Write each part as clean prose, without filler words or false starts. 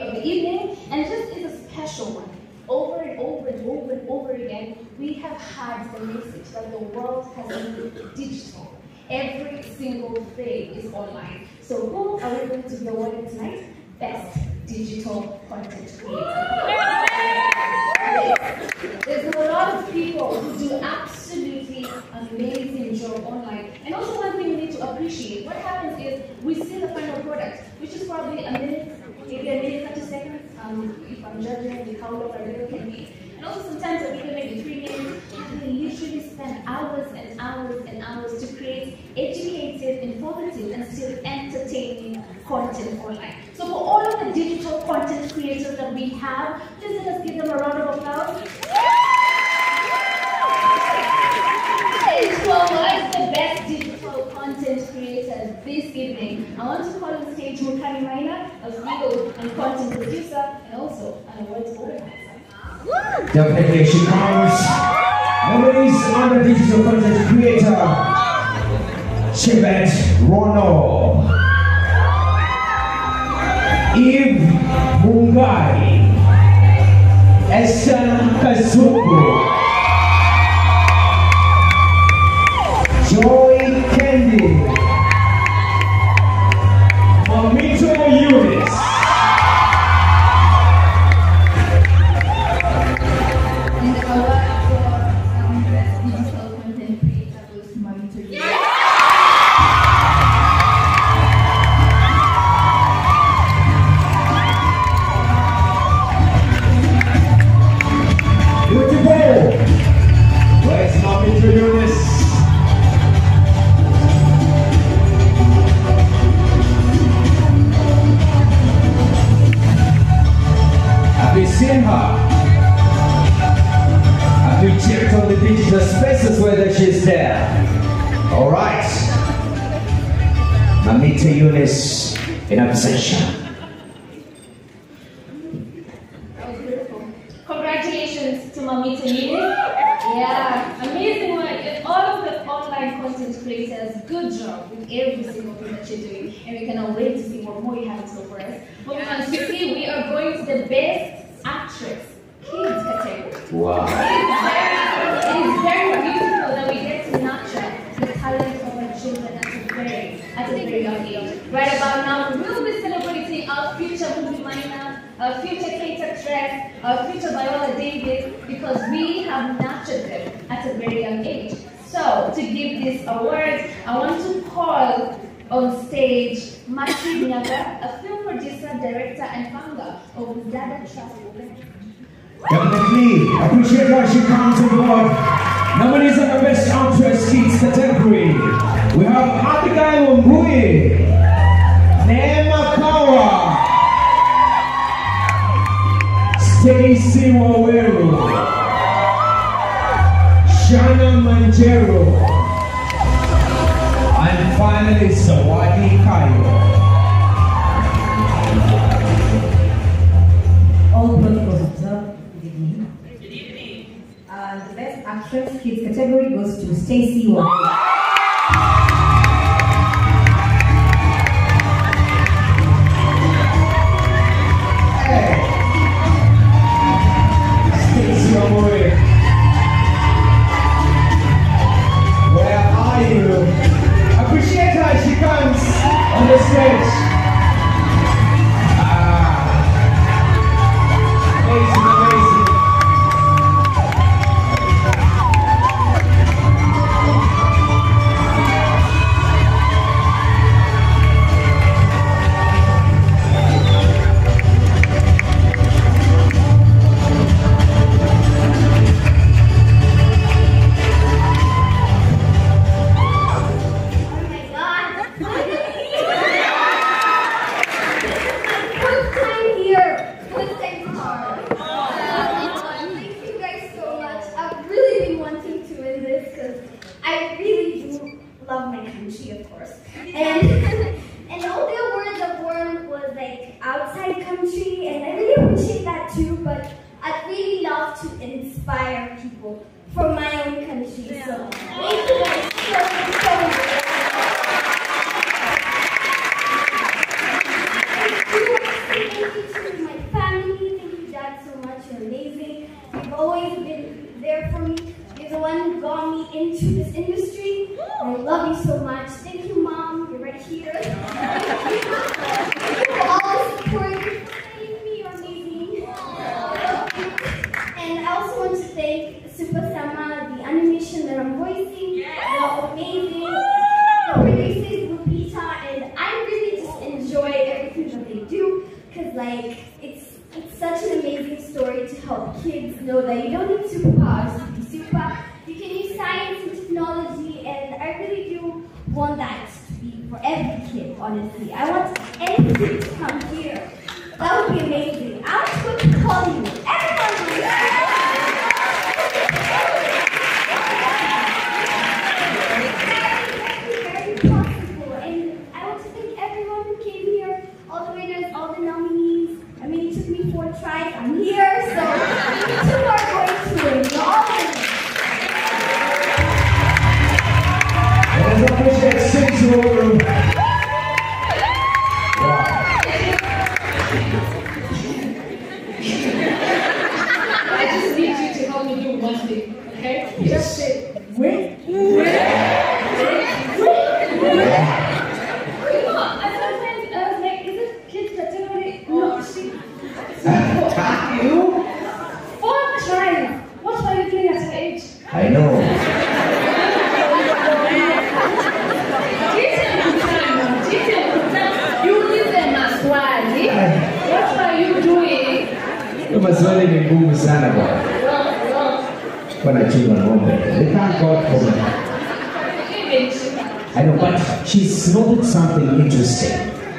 of the evening, and this is a special one. Over and over and over and over again, we have had the message that the world has moved digital. Every single thing is online. So who are we going to be awarding tonight? Best Digital Content Creator. There's a lot of people who do absolutely amazing job online. And also one thing we need to appreciate, what happens is we see the final product, which is probably a minute, maybe a minute, 30 seconds, if I'm judging with how long a video can be. And also sometimes a video maybe 3 minutes, and they literally spend hours and hours and hours to create educated, informative, and still entertaining content online. So for all of the digital content creators that we have, please let us give them a round of applause. So as the best digital content creators this evening, I want to call on stage Mukani Maina, a video and content producer, and also an awards organizer. Definitely, she comes. Nominees on the digital content creator, Chibet Rono, Eve Mungai, Esther Kazuko, Joy Kendi, Mamito Eunice. The spaces whether she's there. All right. Mamita Eunice in absentia. That was beautiful. Congratulations to Mamita Eunice. Yeah, amazing work. And all of the online content creators, good job with every single thing that you're doing. And we cannot wait to see what more you have in store for us. Moving on swiftly, we are going to the best actress kids category. Wow. It is very beautiful that we get to nurture the talent of our children at a very young age. Right about now, we will be celebrating our future movie minor, our future Kate actress, our future Viola Davis, because we have nurtured them at a very young age. So, to give these awards, I want to call on stage Mati Nyaga, a film producer, director, and founder of Dada Trust. Definitely appreciate why she comes on board. Nominees on the Best Actress Kids category. We have Abigail Mbui, Neema Kawa, Stacy Waweru, Shana Manjero, and finally Sawadi Kayo. All protocols observed. Good evening. The Best Actress Kids category goes to Stacy Waweru. Where are you? Appreciate her as she comes on the stage. Amazing, amazing. love my country, of course. And all the awards I've won was like outside country, and I really appreciate that too, but I'd really love to inspire people from my own country. Yeah. So thank you guys so much. I do want to say thank you to my always been there for me. You're the one who got me into this industry. I love you so much. Thank you, Mom. You're right here. Thank you for all the support. You're amazing. And I also want to thank Super Sama, the animation that I'm voicing. They're amazing. The producers, Lupita, and I really just enjoy everything that they do because, like, it's such an amazing story to help kids know that you don't need superpowers to be super. You can use science and technology, and I really do want that to be for every kid, honestly. I want any kid to come here. That would be amazing. I want to call you. Everyone will very possible. And I want to thank everyone who came here, all the winners, all the nominees. I mean, it took me 4 tries. I'm here, so you two are going to win. All of them. Let's appreciate Central. I just need you to help me do one thing, okay? Yes. Just say, wait. I was like, is it kids category? No, she. You? 4 tries. What were you doing at her age? I know. You listen, Maswali. What were you doing? Maswali ni ngumu sana bwana. Wanachunga ng'ombe. They thank God for me. I know, but she's noted something interesting.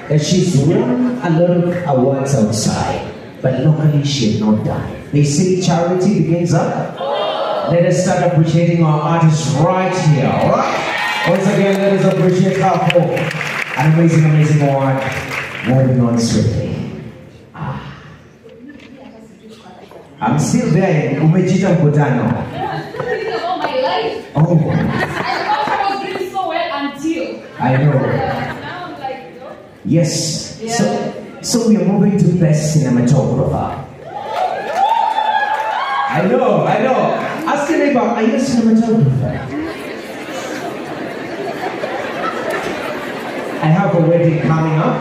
That she's won a lot of awards outside, but locally she has not done. They say charity begins up. Let us start appreciating our artists right here, alright? Once again, let us appreciate her for an amazing, amazing award. Moving on swiftly. I'm still there. Umejita mkutano. Thinking about my life. Oh. I thought I was doing so well until. I know. Now I'm like, you know. Yes. Yeah. So we are moving to best cinematographer. I know. Ask me about, are you a cinematographer? I have a wedding coming up.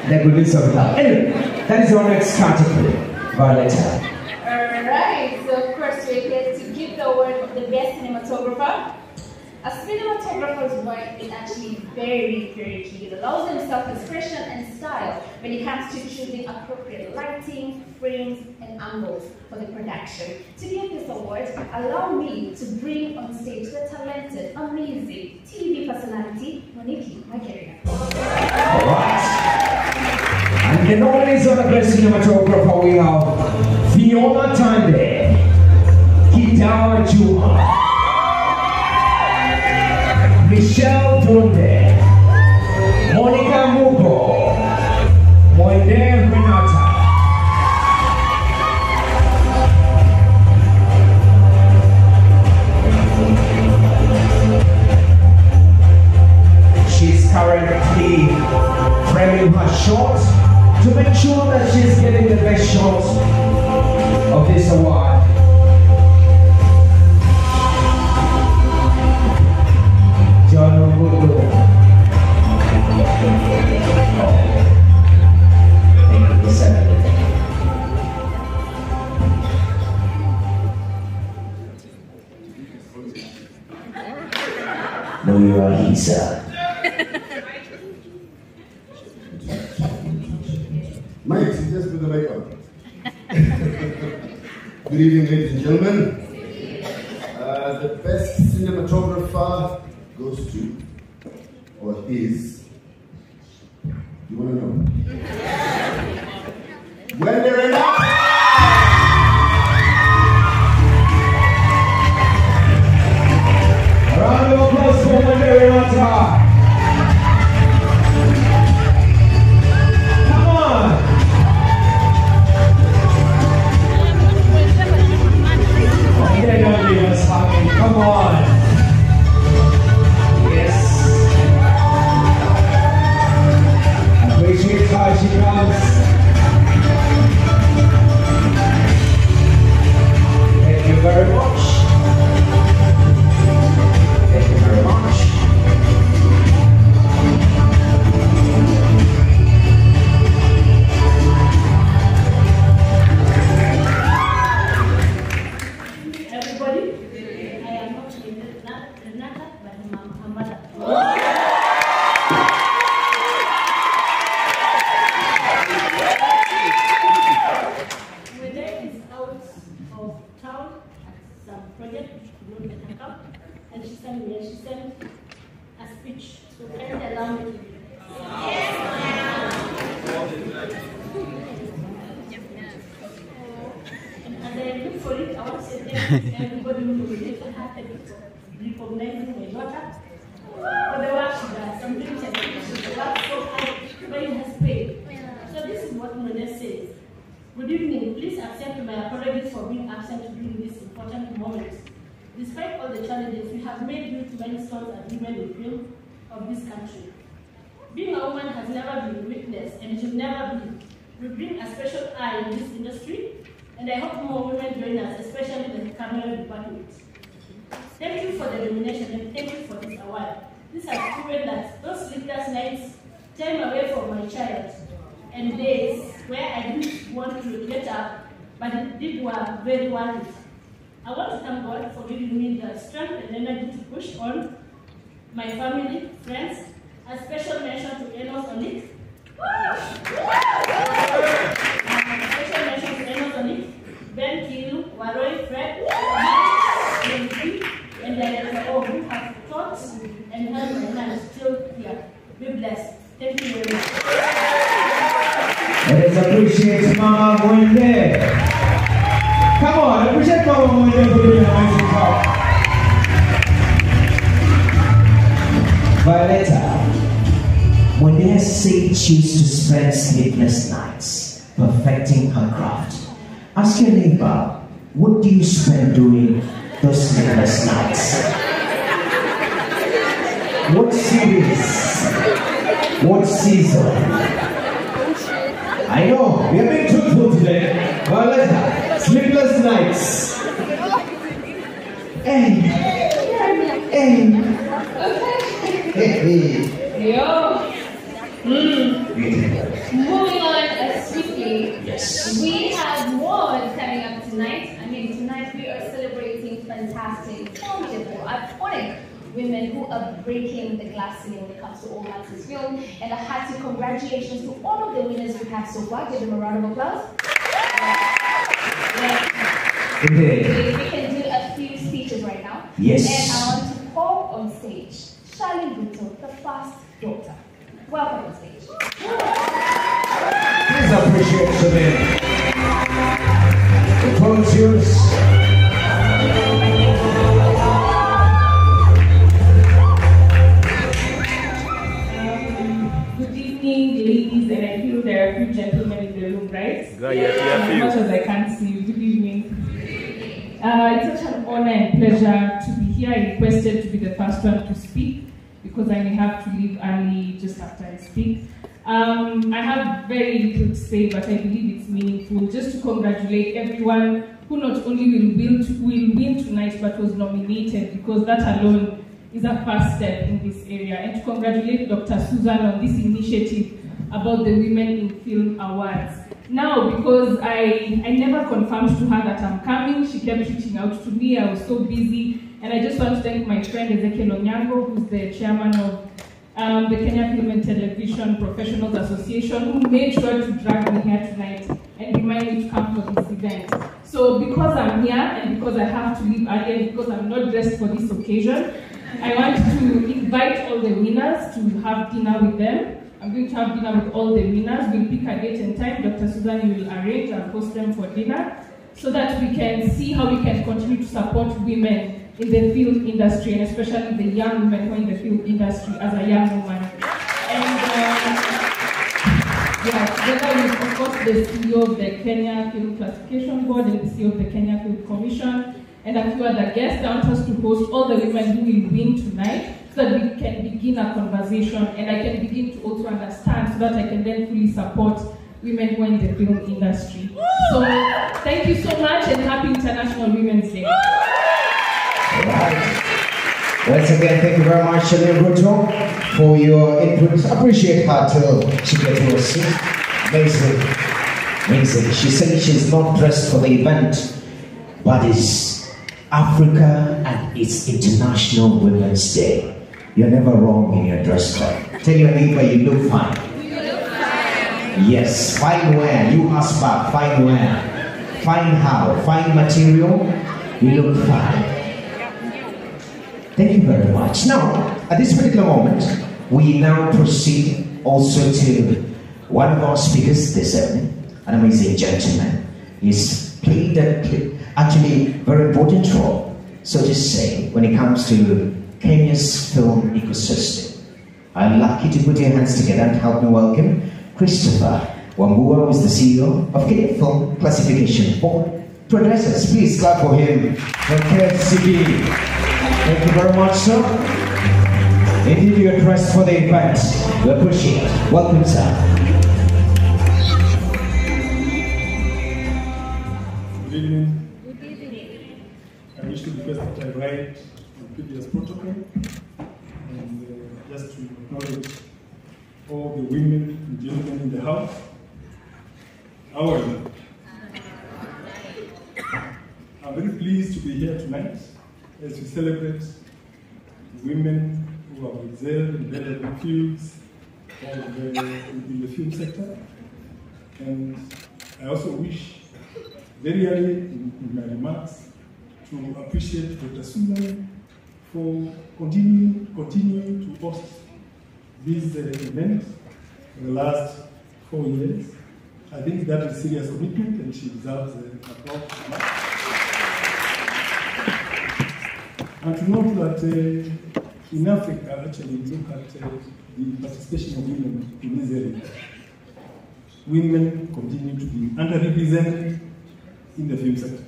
That will be some time. Anyway, that is our next category. Violetta. Alright, so of course we're here to give the award of the best cinematographer. A cinematographer's work is actually very, very key. It allows them self-expression and style when it comes to choosing appropriate lighting, frames, and angles for the production. To give this award, allow me to bring on stage the talented, amazing TV personality, Monique Mageria. Alright. And the nominees on the best cinematographer we have Fiona Tande, Kidawa Juma, Michelle Dunde, Monica Mugo, Moide Renata. She's currently framing her shot to make sure that she's getting the best shot of this award. John Ogudu. Thank you, sir. No, you are he, sir. Mike, just with the mic on. Good evening, ladies and gentlemen. The best cinematographer goes to, or is, you want to know? When they're enough. A round of applause for when they're enough. Come on. They don't leave us hanging. Come on. Yes. Appreciate how she comes. for it. I want to say thank you to everybody who nominated her. Thank you for recognizing my daughter for the work she does. Some dreams and she works so hard, but it has paid. So this is what Monet says. Good evening. Please accept my apologies for being absent during this important moment. Despite all the challenges, we have made youth milestones as women in film of this country. Being a woman has never been a weakness and should never be. We bring a special eye in this industry, and I hope more women join us, especially the camera department. Thank you for the nomination and thank you for this award. This has proven that those sleepless nights, time away from my child, and days where I didn't want to get up, but it were very worth it. I want to thank God for giving me the strength and energy to push on my family, friends, a special mention to Enos Onik. Special mention to Enos Onik, Ben Kilu, Waroi, Fred, and Director O, who have taught and held my hand still here. Be blessed. Thank you very much. Let's appreciate Mama Mwende. Come on, appreciate Mama Mwende for doing an amazing job. Violetta, Mwende has said she used to spend sleepless nights perfecting her craft. Ask your neighbor, what do you spend doing those sleepless nights? What series? What season? I know, we are being truthful today. Violetta, sleepless nights. Yo. Moving on swiftly. Yes. We have more coming up tonight. I mean, tonight we are celebrating fantastic, wonderful, iconic women who are breaking the glass ceiling when it comes to all artists film. And a hearty congratulations to all of the winners we've had so far. Give them a round of applause. Okay. We can do a few speeches right now. Yes. And I want to call on stage Charlene Buto, the first daughter. Welcome on stage. Please appreciate Charlene. The floor is yours. Good evening, ladies, and I feel there are a few gentlemen in the room, right? Yeah, yeah, As much as I can't see you. Good evening. It's such an honor and pleasure to be here. I requested to be the first one to speak because I may have to leave early just after I speak. I have very little to say, but I believe it's meaningful. Just to congratulate everyone who not only will win tonight, but was nominated, because that alone is a first step in this area. And to congratulate Dr. Susan on this initiative about the Women in Film Awards. Now, because I never confirmed to her that I'm coming, she kept reaching out to me. I was so busy. And I just want to thank my friend Ezekiel Onyango, who's the chairman of the Kenya Film and Television Professionals Association, who made sure to drag me here tonight and remind me to come for this event. So because I'm here and because I have to leave early and because I'm not dressed for this occasion, I want to invite all the winners to have dinner with them. I'm going to have dinner with all the winners. We'll pick a date and time. Dr. Susan will arrange and host them for dinner so that we can see how we can continue to support women in the film industry, and especially the young women who are in the film industry as a young woman. And together with, of course, the CEO of the Kenya Film Classification Board and the CEO of the Kenya Film Commission, and a few other guests, I want us to host all the women who will win tonight so that we can begin a conversation and I can begin to also understand so that I can then fully support women who are in the film industry. So thank you so much and happy International Women's Day. Right. Once again, thank you very much, Charlene Buto, for your input. Appreciate her till she gets to her seat. Amazing. Amazing. She said she's not dressed for the event, but it's Africa and it's International Women's Day. You're never wrong in your dress code. Tell your neighbor you look fine. You look fine. Yes, fine wear. You ask back, fine wear. Fine how? Fine material. You look fine. Thank you very much. Now, at this particular moment, we now proceed also to one of our speakers this evening, an amazing gentleman. He's played actually very important role, so to say, when it comes to Kenya's film ecosystem. I'm lucky to put your hands together and help me welcome Christopher Wambua, who is the CEO of Kenya Film Classification Board, to address us. Please clap for him. KCB. Thank you very much, sir. Indeed, you are dressed for the event. We appreciate it. Welcome, sir. Good evening. I wish to request that I write the previous protocol and just to acknowledge all the women and gentlemen in the house. However, I'm very pleased to be here tonight as we celebrate women who have excelled in relevant fields in the film sector. And I also wish very early in my remarks to appreciate Dr. Susan for continuing to host this event for the last 4 years. I think that is serious commitment and she deserves applause. And to note that in Africa, actually, we look at the participation of women in this area. Women continue to be underrepresented in the film sector.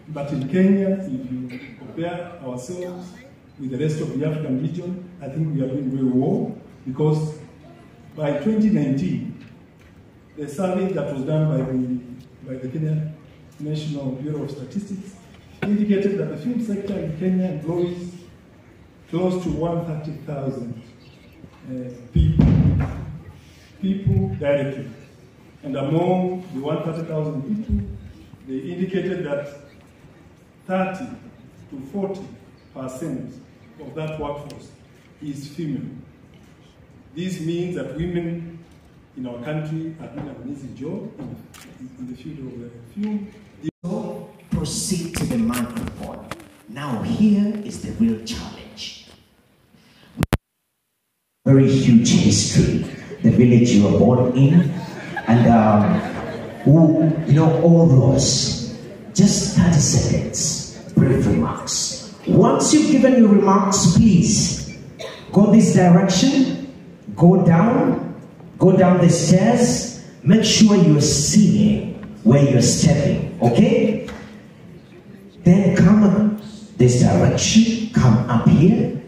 But in Kenya, if you compare ourselves with the rest of the African region, I think we are doing very well, because by 2019, the survey that was done by the Kenya National Bureau of Statistics indicated that the film sector in Kenya employs close to 130,000 people directly. And among the 130,000 people, they indicated that 30 to 40% of that workforce is female. This means that women in our country are doing an amazing job in the field of film. So proceed to the microphone. Now here is the real challenge. Very huge history. The village you were born in, and all those. Just 30 seconds. Brief remarks. Once you've given your remarks, please go this direction, go down the stairs, make sure you're seeing where you're stepping, okay? Then come up this direction, come up here,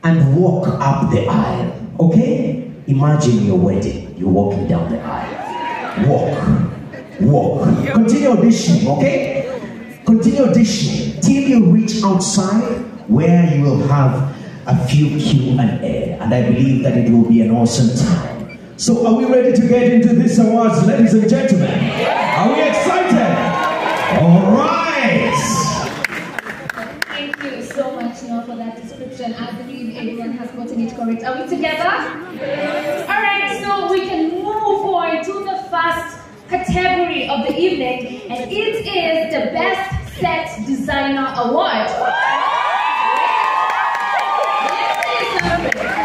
and walk up the aisle, okay? Imagine your wedding, you're walking down the aisle. Walk. Continue auditioning, okay? Continue auditioning till you reach outside where you will have a few Q&A, and I believe that it will be an awesome time. So are we ready to get into this awards, ladies and gentlemen? Are we excited? All right. Thank you so much, for that description. I believe everyone has gotten it correct. Are we together? All right, so we can move forward to the first category of the evening, and it is the Best Set Designer Award.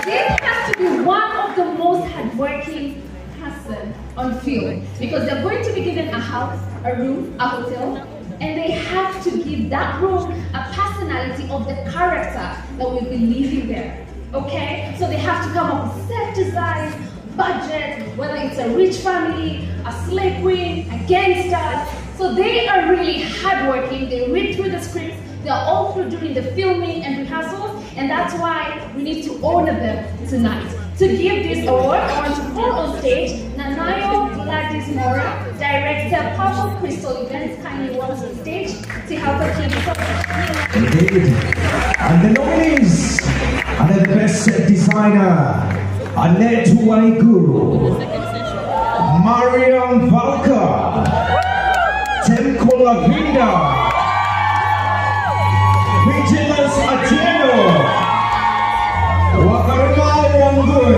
This has to be one of the most hardworking person on film, because they're going to be given a house, a room, a hotel, and they have to give that room a personality of the character that will be living there. Okay? So they have to come up with set design, budget, whether it's a rich family, a slave queen, a gangster. So they are really hardworking. They read through the scripts. They are all through during the filming and rehearsals, and that's why we need to honor them tonight. To give this award, I want to call on stage Nanayo Gladys Mora, Director, Purple Crystal Events, kindly welcome to the stage to help us give this award. Indeed. And the nominees are the Best Set Designer, Annette Waiguru, Mariam Valka, Temko Lavinda, Vigilance Atieno, Wakarimai Wangui.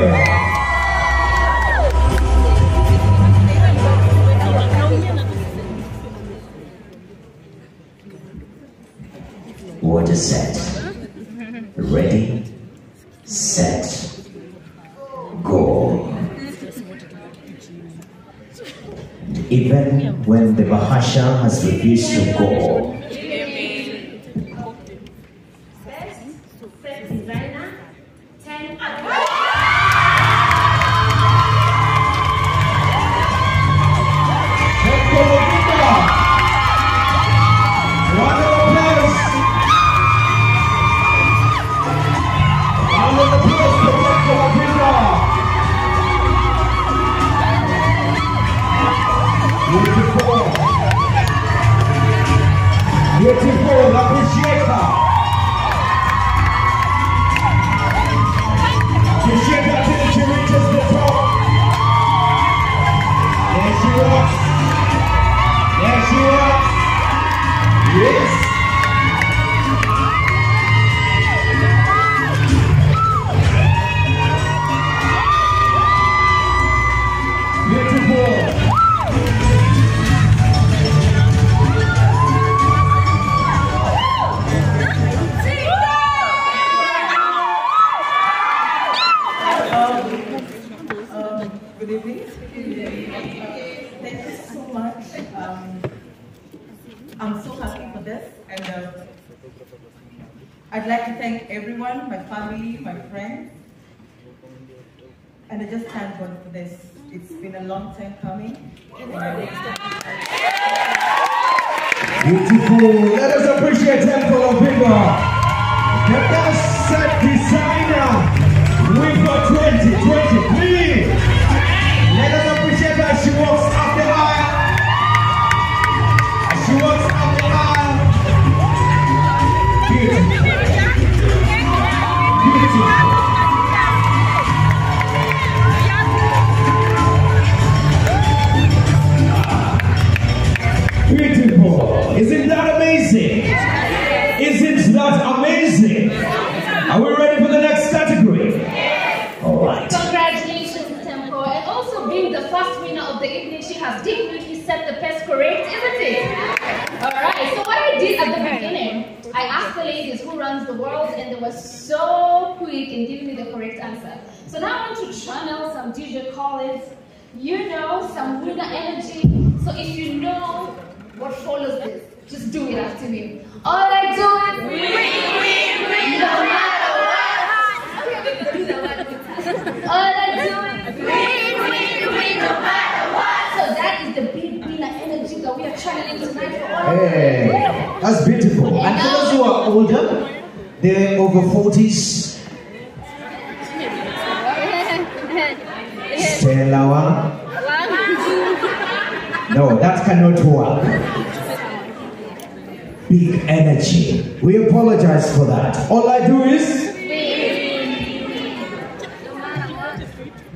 What a set. Ready, set, go. Event even when the Bahasha has refused to go. Best set designer, 10 Beautiful, appreciate her. Appreciate her till she reaches the top. There she rocks. There she rocks. Yes. Beautiful. Good evening. Thank you so much. I'm so happy for this, and I'd like to thank everyone, my family, my friends, and I just thank God for this. It's been a long time coming. Beautiful. Let us appreciate Temple of Viva. The best set designer, WIFA 2020. Please. Let us appreciate her as she walks up the aisle. As she walks up the aisle. Beautiful. Beautiful. Isn't that amazing? Isn't that amazing? Are we ready for the next category? All right. Congratulations, Tempo. And also being the first winner of the evening, she has definitely set the pace correct, isn't it? Alright, so what I did at the beginning, I asked the ladies who runs the world, and they were so quick in giving me the correct answer. So now I want to channel some DJ Collins, some winner energy. So if you know what follows this, just do it after me. All I do is win, no matter what. Okay, we can do that one more time. All I do is win, no matter what. So that is the big winner energy that we are channeling tonight for all. Hey, that's beautiful. And for those who are older, they're over 40s. Stella. No, that cannot work. Big energy. We apologize for that. All I do is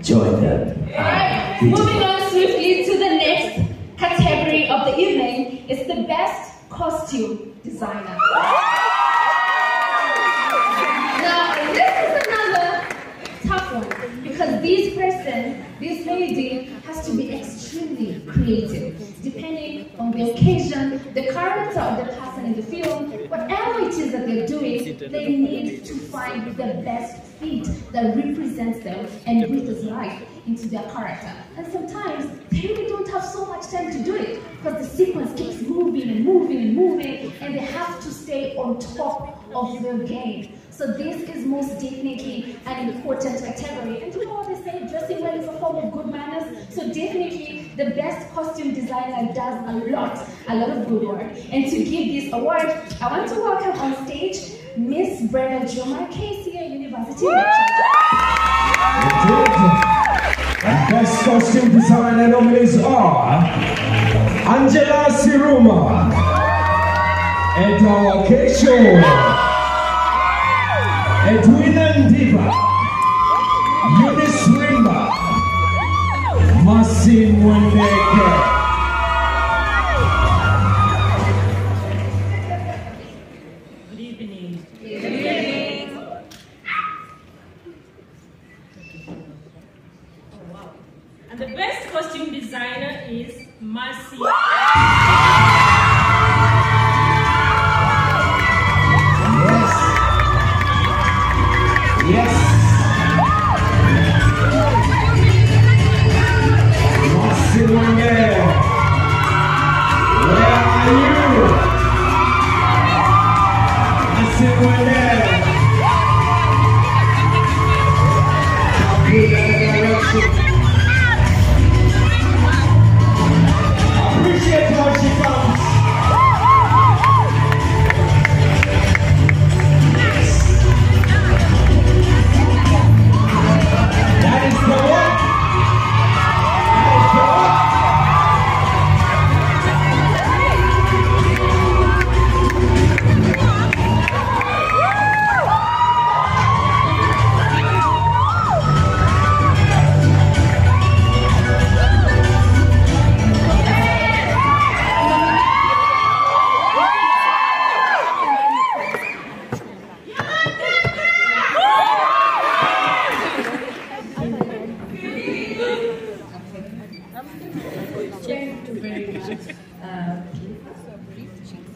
join them. Alright, moving on swiftly to the next category of the evening. It's the best costume designer. Now, this is another tough one because this lady has to be extremely creative, depending on the occasion, the character of the person in the film, whatever it is that they're doing, they need to find the best fit that represents them and breathes life into their character. And sometimes they really don't have so much time to do it because the sequence keeps moving and moving and moving, and they have to stay on top of their game. So this is most definitely an important category. And you know what they say, dressing well is a form of good manners. So definitely the best costume designer does a lot of good work. And to give this award, I want to welcome on stage Miss Brenna Joma, KCA University lecturer. And best costume designer nominees are Angela Siruma, Edward Kesho, Edwina Ndiba, Eunice Rimba, Masi Mwendeke. Good evening. Good evening. Oh, wow. And the best costume designer is Masi. Yes. Masi Mwendeke. First, I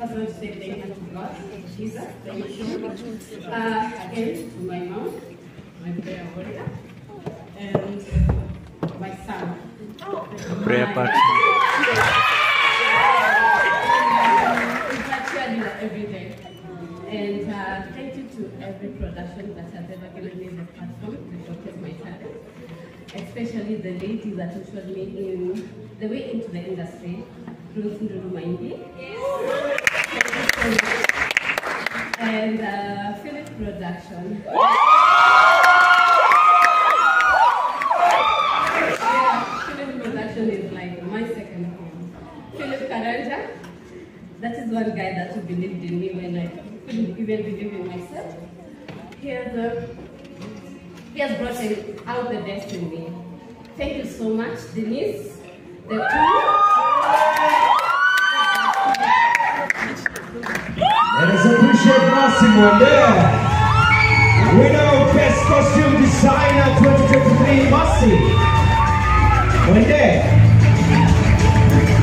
want to say thank you to God, Jesus, thank you so much. Again, to my mom, my prayer warrior, and my son. Prayer partner. Virtually every day. And thank you to every production that has ever given me the platform to showcase my talent. Especially the lady that showed me in the way into the industry, Ruth Ndurumaindi. And Philip Production. Philip Production is like my second home. Philip Karanja, that is one guy that believed in me when I couldn't even believe in myself. He has brought out the best in me. Thank you so much, Denise, the crew. Let us appreciate Massimo there. Winner of Best Costume Designer 2023, Massi. When there.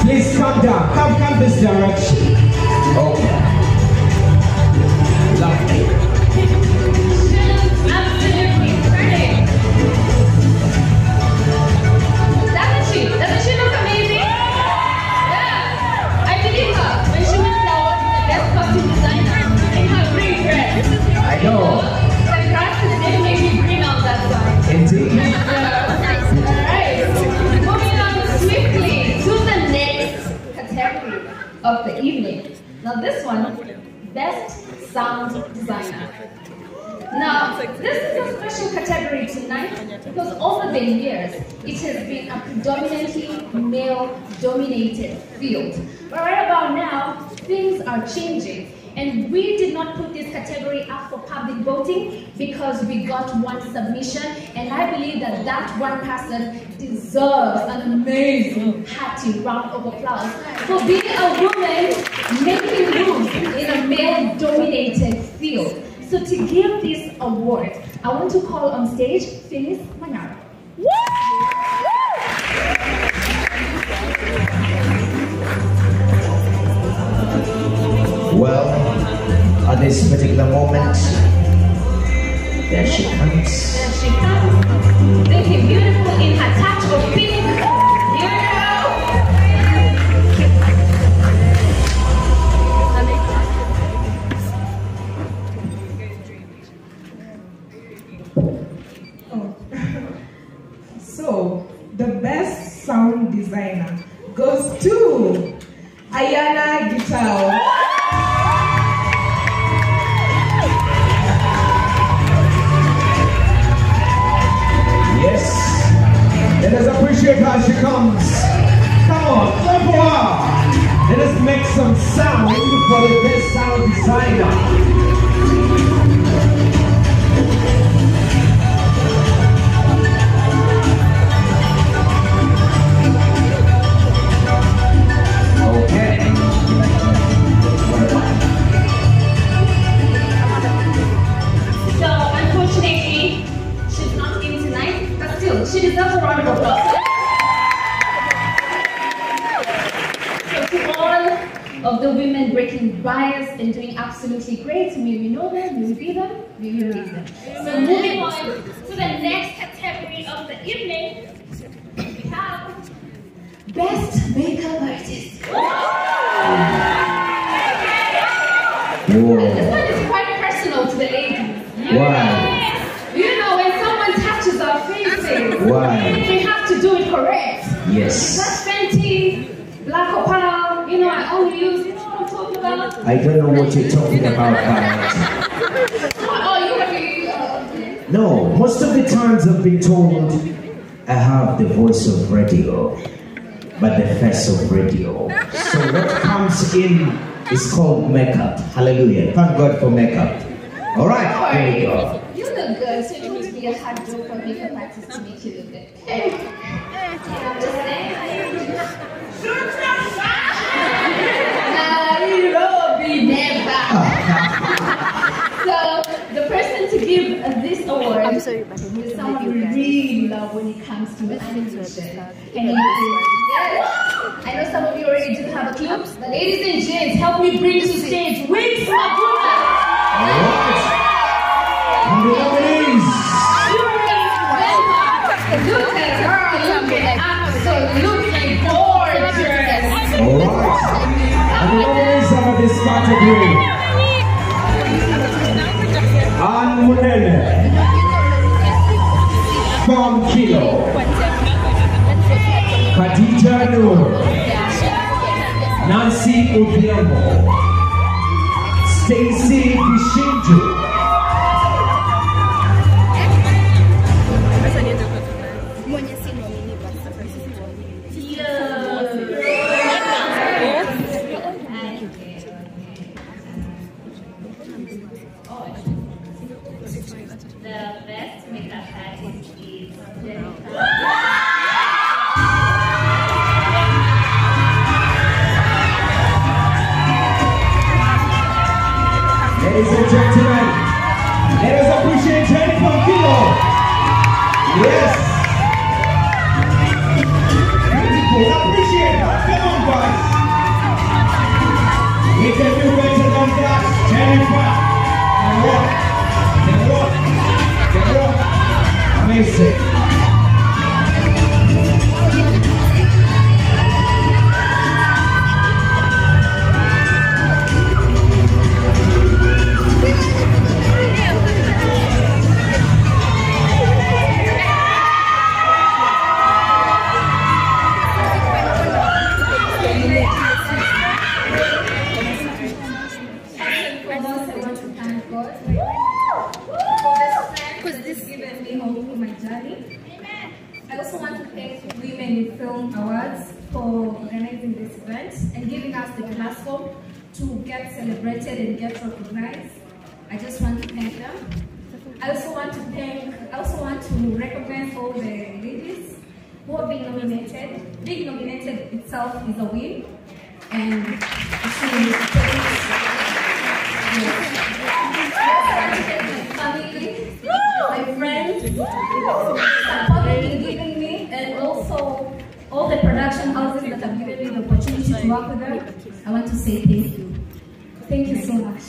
Please come down. Come this direction. Okay. Lovely. Absolutely stunning. Doesn't she look amazing? Yeah. I believe her when she went forward to the best costume designer in her green dress. I know. The grass is definitely green on that side. Indeed. Alright. Moving on swiftly to the next category of the evening. Now this one, Best Sound Designer. Now, this is a special category tonight because over the years, it has been a predominantly male-dominated field. But right about now, things are changing. And we did not put this category up for public voting because we got one submission. And I believe that that one person deserves an amazing, hearty round of applause for being a woman making moves in a male-dominated field. So to give this award, I want to call on stage Phyllis Manyara. Well, at this particular moment, there she comes. There she comes, looking beautiful in her touch of pink. Here we go. So, the best sound designer goes to Ayana Gitao. Yes. Let us appreciate how she comes. Come on, clap for her. Let us make some sound for the best sound designer. So, unfortunately, she's not in tonight, but still, she deserves a round of applause. So, to all of the women breaking bias and doing absolutely great, may we know them, may we be them, may we raise them. So, moving on to the next category of the evening, we have Best Makeup Artist. Whoa. This one is quite personal to the ladies. Why? You know, when someone touches our faces, Why? we have to do it correct. Yes. That's Fenty, Black Opal, you know, I only use, you know what I'm talking about? I don't know what you're talking about, Oh, you No, most of the times I've been told I have the voice of radio, but the face of radio. So what comes in is called makeup. Hallelujah. Thank God for makeup. All right, there you go. You look good, so it would be a hard job for makeup artists to make you look good. Hey. Just saying. Nairobi never. So the person to give this award is someone we really love when it comes to animation. And yes, I know some of you already do Ladies and gents, help me bring to stage Wings Maguna. Alright. And the nominees. Look at her, looking absolutely gorgeous. Alright. And the nominees of this category. Anne Munene from Kilo. Khadija Noor. Nancy Obiamo. Stacy Bishinju. The best makeup artist is Ladies and gentlemen, let us appreciate Jennifer Kilo. Yes. Beautiful, appreciate that. Come on, guys. We can do better than that. Jennifer. Can walk. Amazing. I also want to thank Women in Film Awards for organizing this event and giving us the platform to get celebrated and get recognized. I just want to thank them. I also want to recognize all the ladies who have been nominated. Being nominated itself is a win. And family, my friends, support they've been giving me, and also all the production houses that have given me the opportunity to work with them. I want to say thank you. Thank you so much.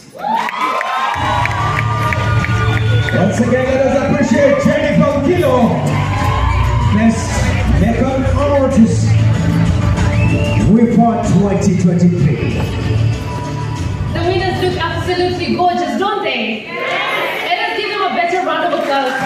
Once again, let us appreciate Jennifer Kilo, Best Makeup Artist WIFA 2023. The winners look absolutely gorgeous, don't they? Yes. Let us give them a better round of applause.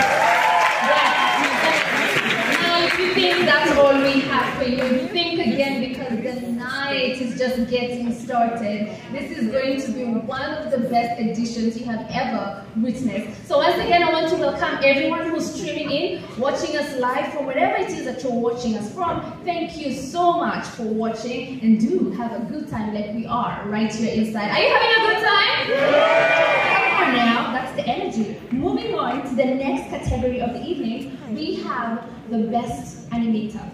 Now, if you think that's all we have for you, think again, because the night is just getting started. This is going to be one of the best editions you have ever witnessed. So once again, I want to welcome everyone who's streaming in, watching us live from wherever it is that you're watching us from. Thank you so much for watching, and do have a good time like we are right here inside. Are you having a good time? Come on now, that's the energy. Moving on to the next category of the evening, we have the best animator.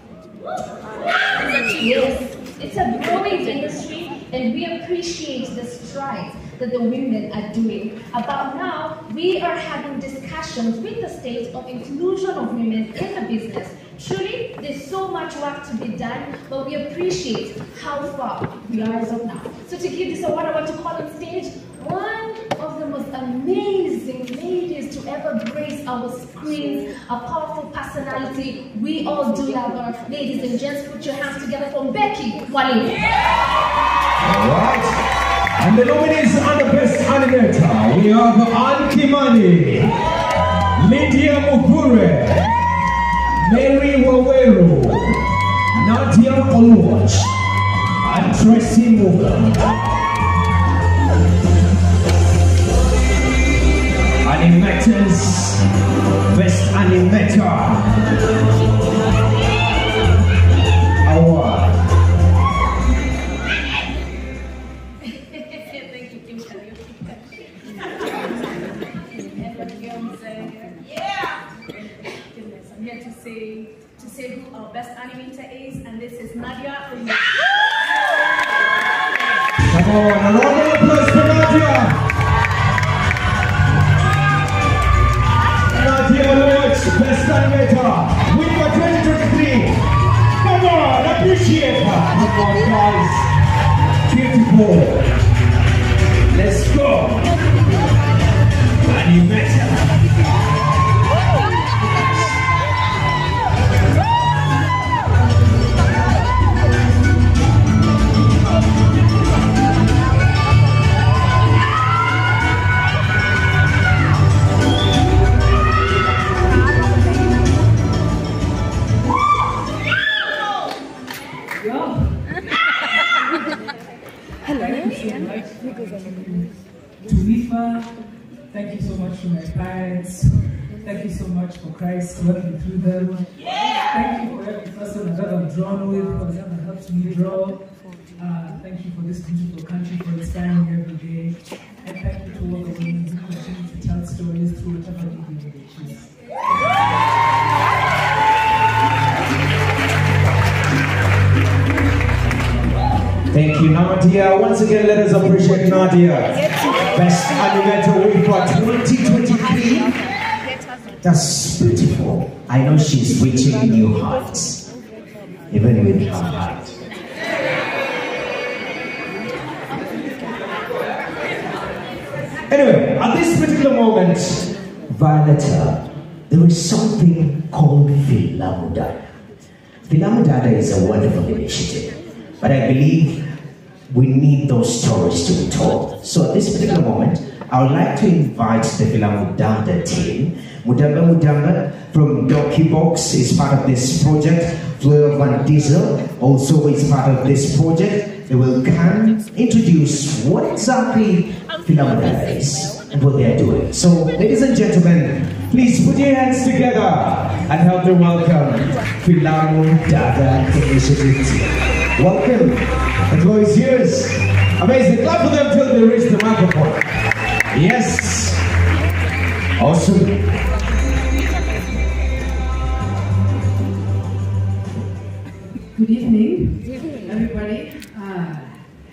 Yes, it's a growing industry, and we appreciate the strides that the women are doing. About now, we are having discussions with the state of inclusion of women in the business. Truly, there's so much work to be done, but we appreciate how far we are as of now. So to give this award, I want to call on stage one of the most amazing ladies to ever grace our screens, a powerful personality. We all do love her. Ladies and gents, put your hands together for Becky Wali. Alright. And the nominees are the best animator. We have Ann Kimani, Lydia Mukure, Mary Waweru, Nadia Oluwach, and Tracy Muga. Animators, Best Animator Award. Thank you, Kim Yeah! Goodness, I'm here to say who our best animator is, and this is Nadia. Come on, a round of applause for Nadia. Nadia Oluwach, Best Animator, WIFA 2023. Come on, appreciate her. Come on, guys. board. Let's go. And you better. To WIFA, thank you so much to my parents. Thank you so much for Christ working through them. Thank you for every person that I've drawn with, for that helped me draw. Thank you for this beautiful country, for inspiring every day. And thank you to all the women who continue to tell stories through whatever medium they choose. Thank you, Nadia. Once again, let us appreciate Nadia. Best Animator WIFA 2023. That's beautiful. I know she's reaching new heights, even with her height. Anyway, at this particular moment, Violetta, there is something called Filamudada. Filamudada is a wonderful initiative, but I believe we need those stories to be told. So at this particular moment, I would like to invite the Filamudada team. Mudamba from DocuBox is part of this project. Fleur Van Diesel also is part of this project. They will come introduce what exactly Filamudada is and what they are doing. So, ladies and gentlemen, please put your hands together and help me welcome Filamudada Initiative team. Welcome. The floor is yours. Amazing. Clap for them till they reach the microphone. Yes. Awesome. Good evening, everybody.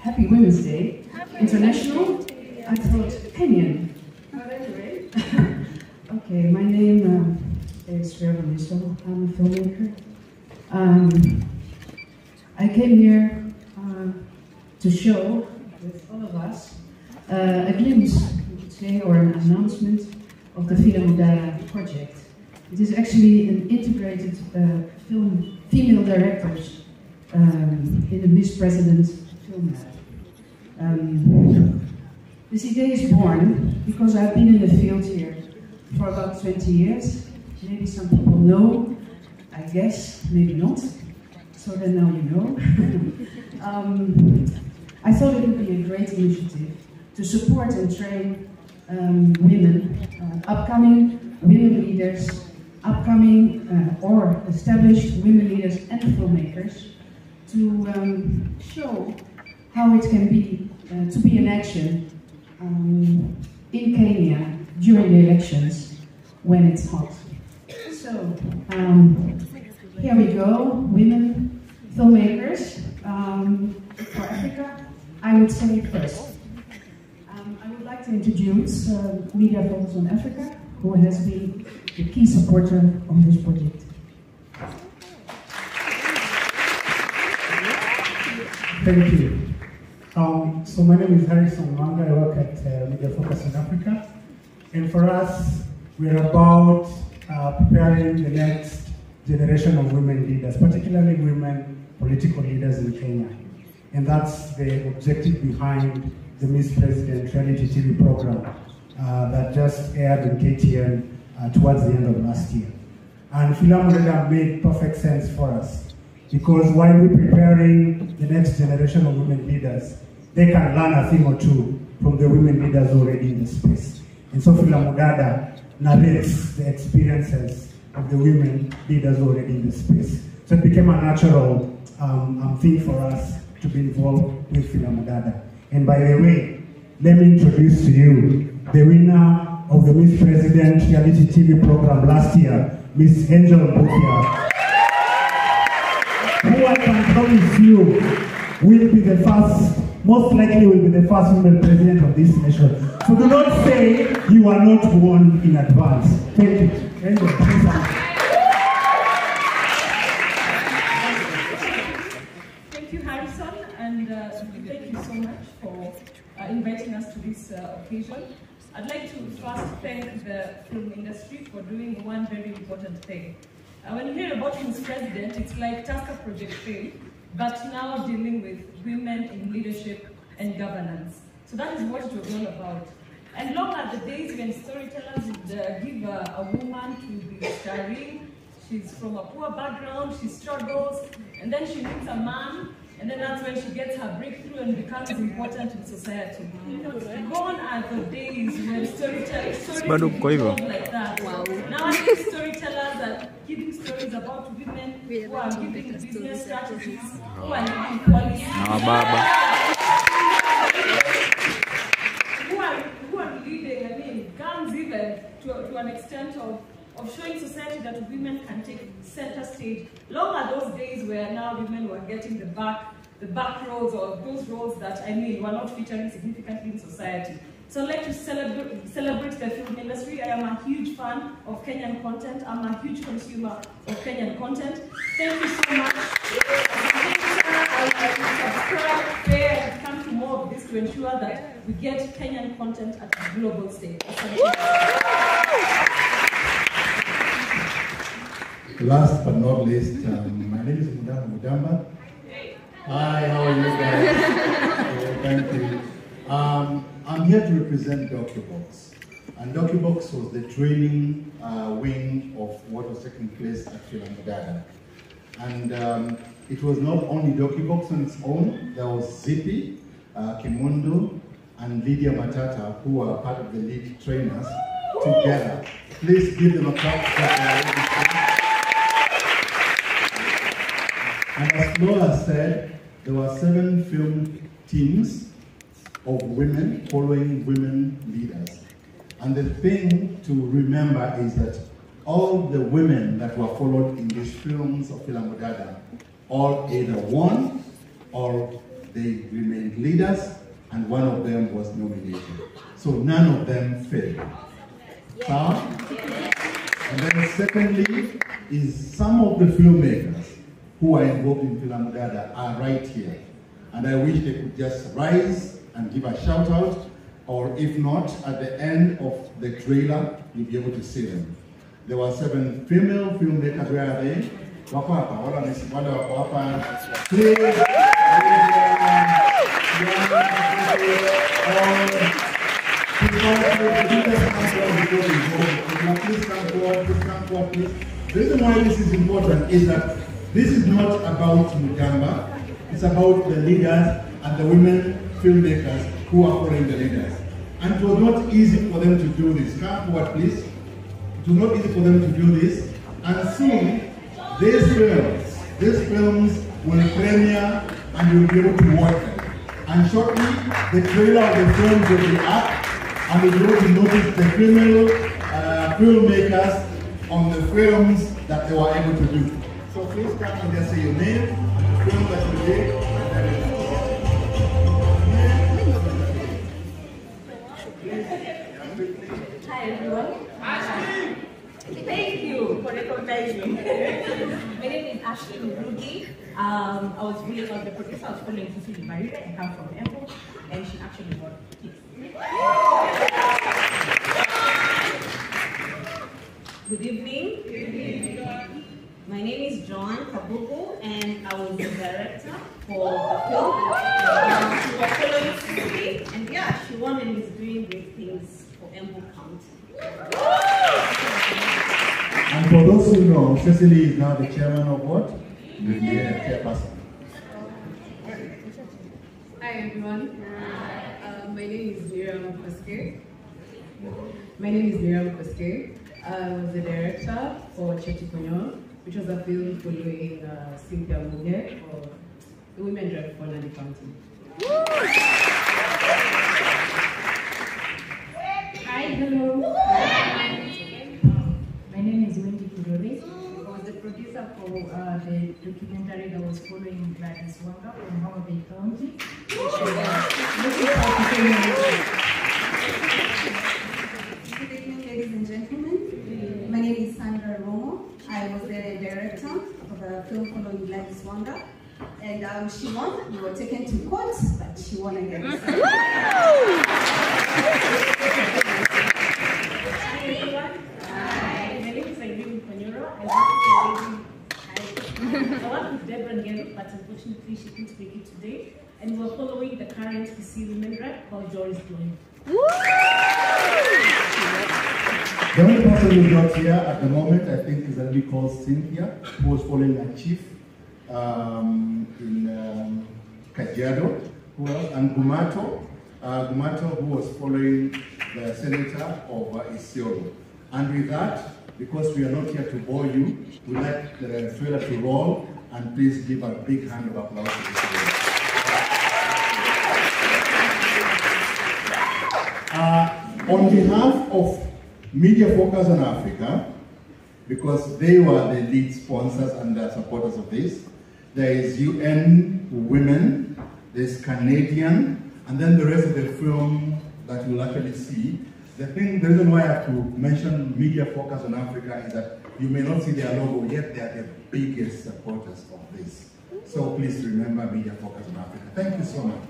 Happy Women's Day. International? I thought Kenyan. But anyway. Okay, my name is Fleur Van Diesel. I'm a filmmaker. I came here to show with all of us a glimpse, you could say, or an announcement of the Filamudada project. It is actually an integrated female directors in the Miss President Film Lab. This idea is born because I've been in the field here for about 20 years. Maybe some people know, I guess, maybe not. So then now you know. I thought it would be a great initiative to support and train women, upcoming women leaders, upcoming or established women leaders and filmmakers to show how it can be to be in action in Kenya during the elections when it's hot. So here we go, women filmmakers for Africa. I would say first. I would like to introduce Media Focus on Africa, who has been the key supporter of this project. Thank you. So my name is Harrison Mwanga. I work at Media Focus on Africa. And for us, we're about preparing the next generation of women leaders, particularly women political leaders in Kenya. And that's the objective behind the Miss President reality TV program that just aired in KTN towards the end of last year. And Filamudada made perfect sense for us because while we're preparing the next generation of women leaders, they can learn a thing or two from the women leaders already in the space. And so Filamudada narrates the experiences of the women leaders already in the space. So it became a natural thing for us to be involved with Filamudada. And by the way, let me introduce to you the winner of the Miss President reality TV program last year, Miss Angel Bukia, who I can promise you will be the first, most likely will be the first woman president of this nation. So do not say you are not born in advance. Thank you. Angel, please. Thank you, Harrison, and thank you so much for inviting us to this occasion. I'd like to first thank the film industry for doing one very important thing. When you hear about who's president, it's like Tasker Project fail, but now dealing with women in leadership and governance. So that is what it was all about. And long are the days when storytellers would give a woman to be starring. She's from a poor background, she struggles, and then she meets a man, and then that's when she gets her breakthrough and becomes important in society. Gone are the days when stories like that. Wow. Nowadays, storytellers are giving stories about women who are giving business strategies, who are giving policy. Who are leading, I mean, guns even to an extent of showing society that women can take center stage. Long are those days where now women were getting the back roles, or those roles that, I mean, were not featuring significantly in society. So I'd like to celebrate the film industry. I am a huge fan of Kenyan content. I'm a huge consumer of Kenyan content. Thank you so much. Subscribe, share, and come to more of this to ensure that we get Kenyan content at a global stage. Last but not least, my name is Mudamba. Hi, how are you guys? Thank you. I'm here to represent DocuBox. And DocuBox was the training wing of what was taking place at Filamodada. And it was not only DocuBox on its own, there was Zippy, Kimundo, and Lydia Matata, who are part of the lead trainers together. Please give them a clap. And as Lola said, there were 7 film teams of women following women leaders. And the thing to remember is that all the women that were followed in these films of Filamodada all either won or they remained leaders, and one of them was nominated. So none of them failed. And then secondly is some of the filmmakers who are involved in Filamodada are right here. And I wish they could just rise and give a shout out, or if not, at the end of the trailer, you'll be able to see them. There were 7 female filmmakers. Where are they? The reason why this is important is that this is not about Mugamba, it's about the leaders and the women filmmakers who are following the leaders. And it was not easy for them to do this. Come forward, please. It was not easy for them to do this. And soon, these films will premiere and you'll be able to watch them. And shortly, the trailer of the films will be up, and you'll be able to notice the female filmmakers on the films that they were able to do. So please come and just say your name, the film that you did, and everything. Hi everyone. Thank you for recognizing me. My name is Ashley Rugi. I was really the producer. I was following Susie Marita. I come from Embu, and she actually bought kids. Good evening. Good evening. My name is Joan Kabuku, and I was the director for the film. She was following Susie, and yeah, she won and is doing great things for Embu County. And for those who know, Cecily is now the chairman of what? The chairperson. Hi everyone. My name is Miriam Koske. I was the director for Chetikonyo, which was a film following Cynthia Muge for the Women Drive for Nandi County. Hi, hello. My name is Wendy Kudori. I was the producer for the documentary that was following Gladys Wanga from Homa Bay County. Good evening, ladies and gentlemen. My name is Sandra Romo. I was the director of the film following Gladys Wanga. And She won. We were taken to court, but she won again. Hi everyone. My name is Irene Panyoro. I work with Deborah and Gary, but unfortunately she couldn't make it today. And we're following the current PC Women Rep called Joy's Doing. The only person who's not here at the moment, I think, is a lady called Cynthia, who was following a chief in Kajiado, who else? And Gumato, who was following the senator of Isiolo. And with that, because we are not here to bore you, we'd like the trailer to roll, and please give a big hand of applause to this trailer. On behalf of Media Focus on Africa, because they were the lead sponsors and the supporters of this, there is UN Women, there's Canadian, and then the rest of the film that you'll actually see. The reason why I have to mention Media Focus on Africa is that you may not see their logo, yet they are the biggest supporters of this. So please remember Media Focus on Africa. Thank you so much.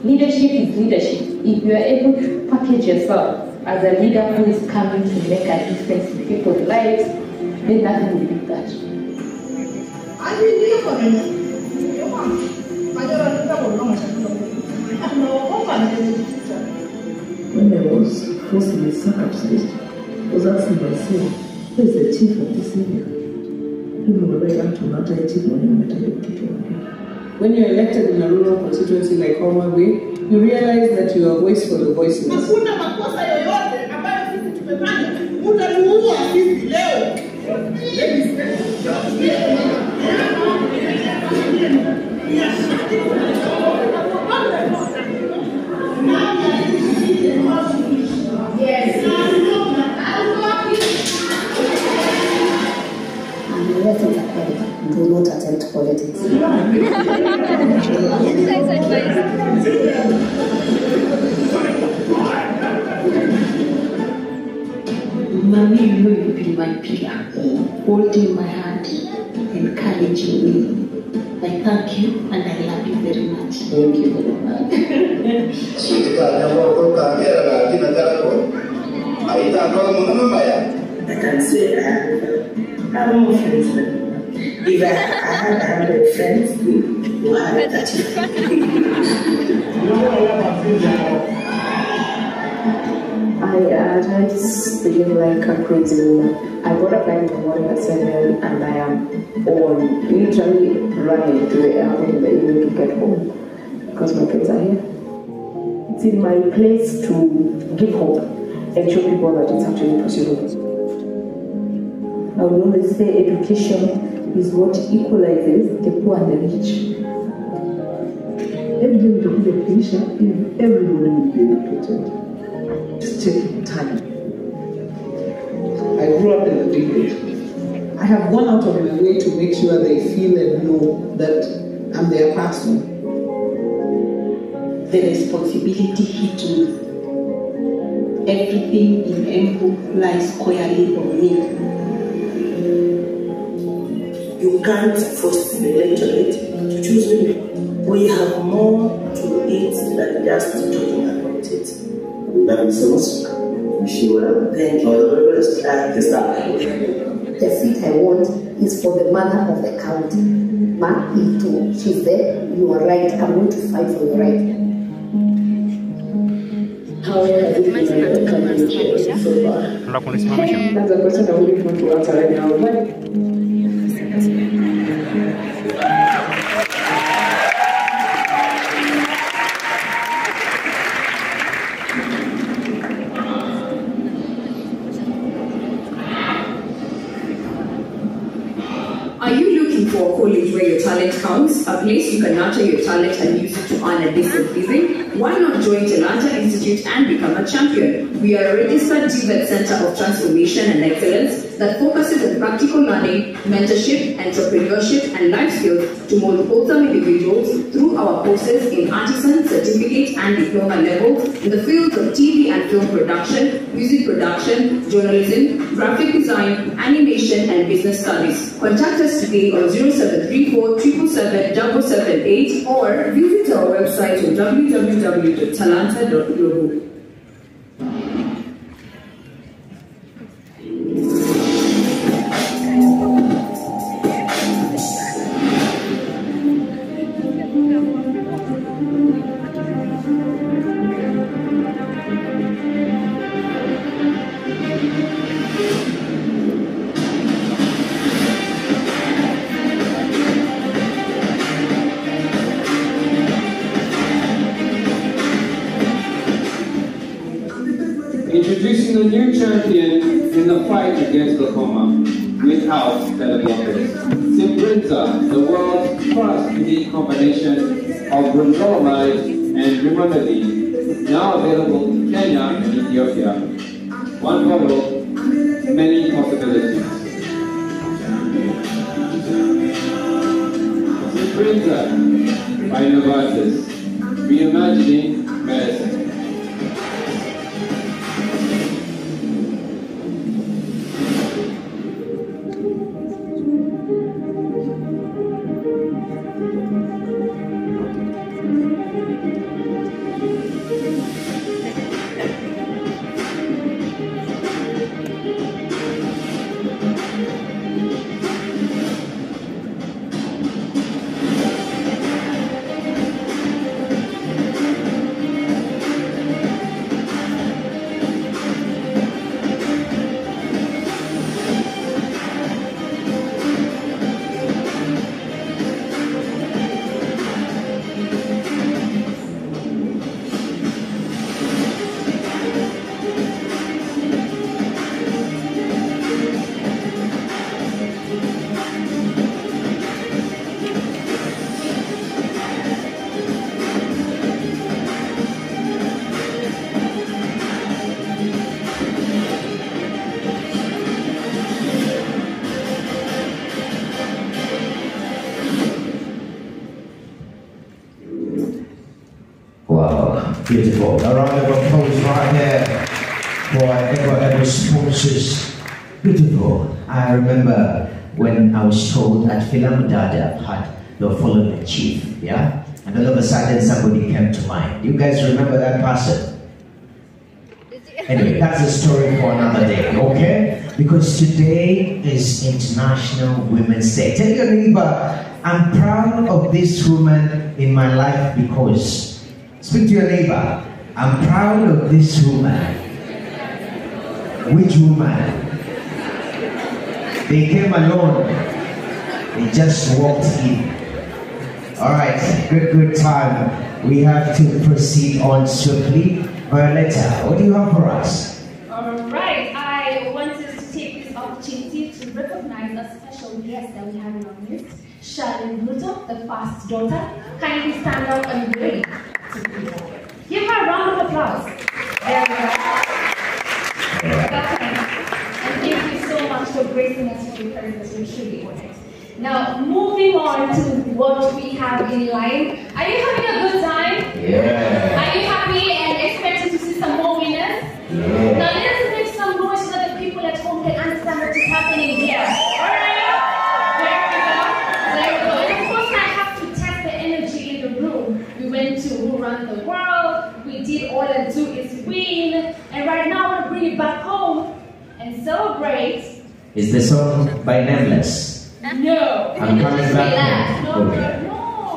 Leadership is leadership. If you are able to package yourself as a leader who is coming to make a difference in people's lives, then nothing will beat that. When I was forcibly circumcised, I was asking myself, who is the chief of this area? When you're elected in a rural constituency like Homa Bay, you realize that you are a voice for the voiceless. Do not attempt politics. Mommy, you know you've been my pillar, holding my hand, encouraging me. I thank you and I love you very much. Thank you very much. I can say I have more friends than you. If I had 100 friends, you had 30. I just feel like a crazy woman. I got up in the morning at 7 and I am on, literally running to the airport in the evening to get home because my kids are here. It's in my place to give hope and show people that it's actually possible. I would always say education is what equalizes the poor and the rich. Let them to be a patient if everybody will be educated. Just take time. I grew up in the village. I have gone out of my way to make sure they feel and know that I'm their person. The responsibility hit me. Everything in Embu lies squarely on me. You can't force the electorate to choose me. We have more to it than just talking about it. That is so much. Wish you well. Thank you. All the very best. The seat I want is for the mother of the county. Ma Itu, she's there. You are right. I'm going to fight for your right. How has it been like the county so far? That's a question I wouldn't want to answer right now. But talent counts, a place you can nurture your talent and use it to earn a decent living, why not join Talanta Institute and become a champion? We are a registered TVET Center of Transformation and Excellence that focuses on practical learning, mentorship, entrepreneurship, and life skills to mold wholesome individuals through our courses in artisan, certificate, and diploma levels in the fields of TV and film production, music production, journalism, graphic design, animation, and business studies. Contact us today on 0734 777 778 or visit our website on www.talanta.global. Introducing a new champion in the fight against glaucoma without teleglossers. Simbrinza, the world's first unique combination of bronzolamide and brimonidine, now available in Kenya and Ethiopia. One bottle, many possibilities. Simbrinza by Novartis, reimagining medicine. Beautiful. A round of applause right there for Ever sponsors. Beautiful. I remember when I was told at Filamudada they were following the chief, yeah? And all of a sudden somebody came to mind. You guys remember that person? Anyway, that's a story for another day, okay? Because today is International Women's Day. Tell your neighbor, I'm proud of this woman in my life because. Speak to your neighbor. I'm proud of this woman. Which woman? They came alone. They just walked in. Alright, good time. We have to proceed on swiftly. Violetta, what do you have for us? Alright, I wanted to take this opportunity to recognize a special guest that we have in our midst, Charlene Bluto, the first daughter. Kindly stand up and wave. Give her a round of applause. There we go. And thank you so much for gracing us with your presence. We're truly honored. Now, moving on to what we have in line. Are you having a good time? Yeah. Are you happy and expected to see some more winners? Yeah. Now, let's make some noise so that the people at home can understand what is happening here. Alright? To Who Run the World, we did All I Do Is Win, and right now I want to bring it back home and celebrate. Is the song by Nameless? No. I'm coming back home. No.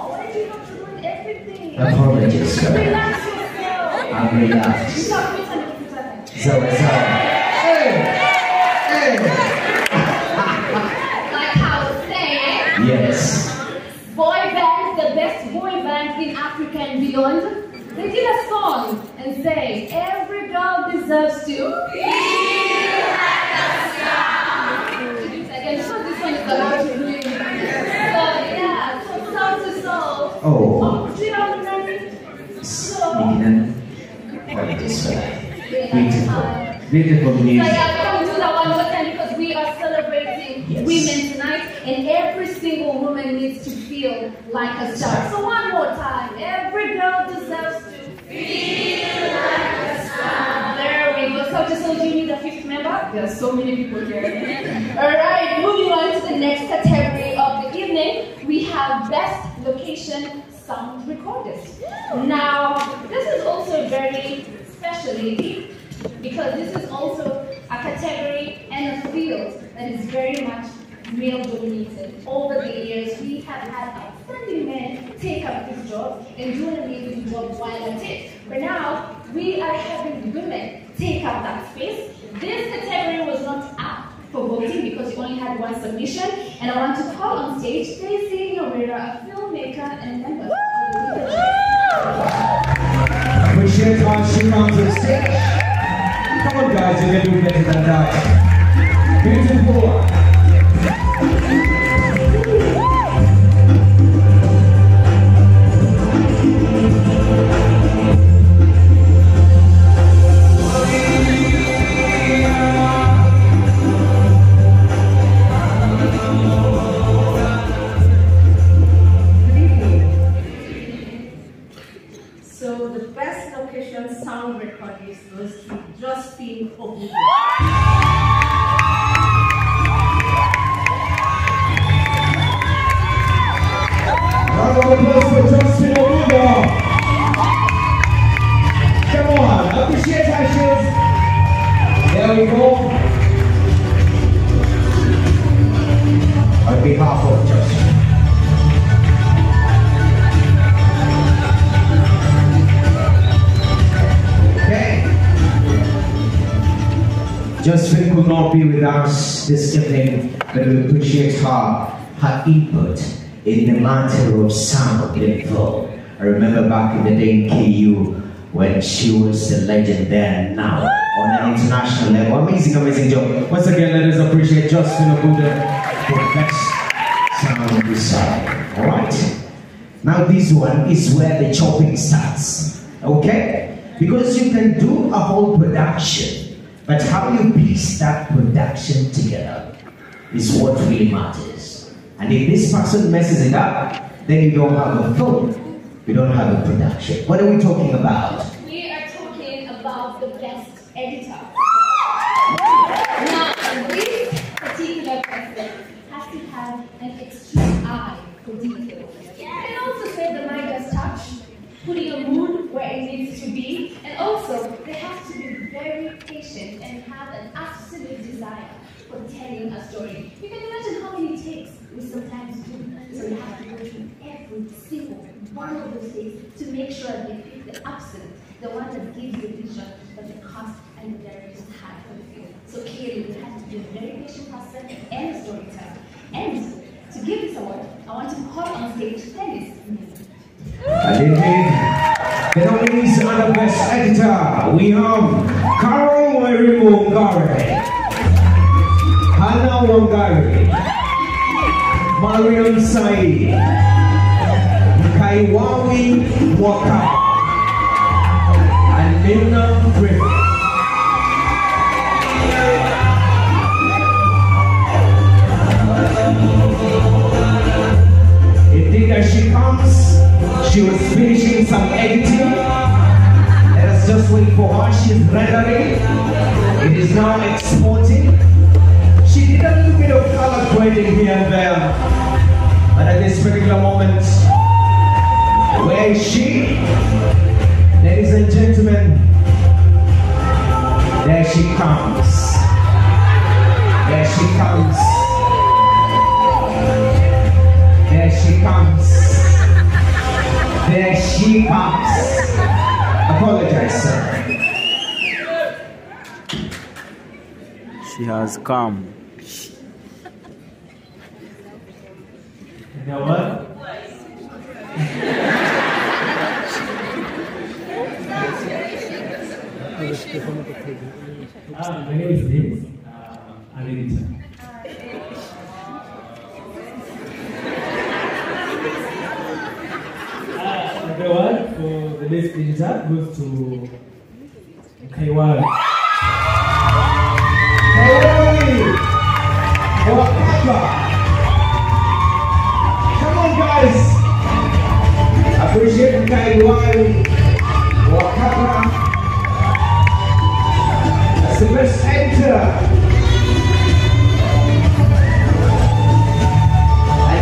Why do you have to ruin everything? Apologies, sir. Relax yourself. I'm relaxed. So, hey. Like how I was saying. Yes. Boy bands, the best boy bands in Africa and beyond, they did a song and say, every girl deserves to feel like a star. Again, so this one is about to ruin. So yeah, so Oh. Do you know what I mean? So, Beautiful so music. yeah, can we do that one more time because we are celebrating women tonight, and every single woman needs to feel like a star. So one more time, every girl deserves to feel like a star. There we go. So you need a fifth member? There are so many people here. All right, moving on to the next category of the evening, we have best location sound recorders. Now, this is also very special because this is also a category and a field that is very much male dominated. Over the years, we have had outstanding men take up this job and do an amazing job while at it. But now, we are having women take up that space. This category was not up for voting because you only had one submission, and I want to call on stage Stacey Norera, a filmmaker and member of the WIFA. Appreciate how she comes on stage. Come on guys, you can do better than that. Beautiful. So the best location sound recordist goes to Justin Obudu. Round of applause for Justin Obudu. Come on, appreciate how she is. There we go. On behalf of Justin. Josephine could not be with us this evening, but we appreciate her input in the matter of sound and flow. I remember back in the day in KU when she was a legend there and now on an international level. Amazing, amazing job. Once again, let us appreciate Josephine Obudu for the best sound design. Alright? Now this one is where the chopping starts. Okay? Because you can do a whole production, but how you piece that production together is what really matters. And if this person messes it up, then you don't have a film, you don't have a production. What are we talking about? We are talking about the best editor. Now, this particular person has to have an extreme eye for detail. And also set the Midas touch, putting a mood where it needs to be, and also they have to be very patient and have an absolute desire for telling a story. You can imagine how many takes we sometimes do, so you have to go through every single one of those takes to make sure they pick the absolute, the one that gives the vision that the cast and the directors had for the film. So clearly, we have to be a very patient person and a storyteller. And to give this award, I want to call on stage Dennis. And indeed, the nominees are the best editor. We have Carol Wangari, Hannah Wangari, Mariam Said, Kaiwawi Waka, and Lina Griffith. Indeed, as she comes, she was finishing some editing. Let us just wait for her. She's rendering. It is now exporting. She did a little bit of color grading here and there. But at this particular moment, where is she? Ladies and gentlemen, there she comes. There she comes. There she comes. There she comes. Apologize, sir. She has come. You know what? My name is James. I'm an editor. The award for the best editor goes to Kaiwal. Come on, guys. Appreciate Kaiwal. Wakapa. That's the best editor.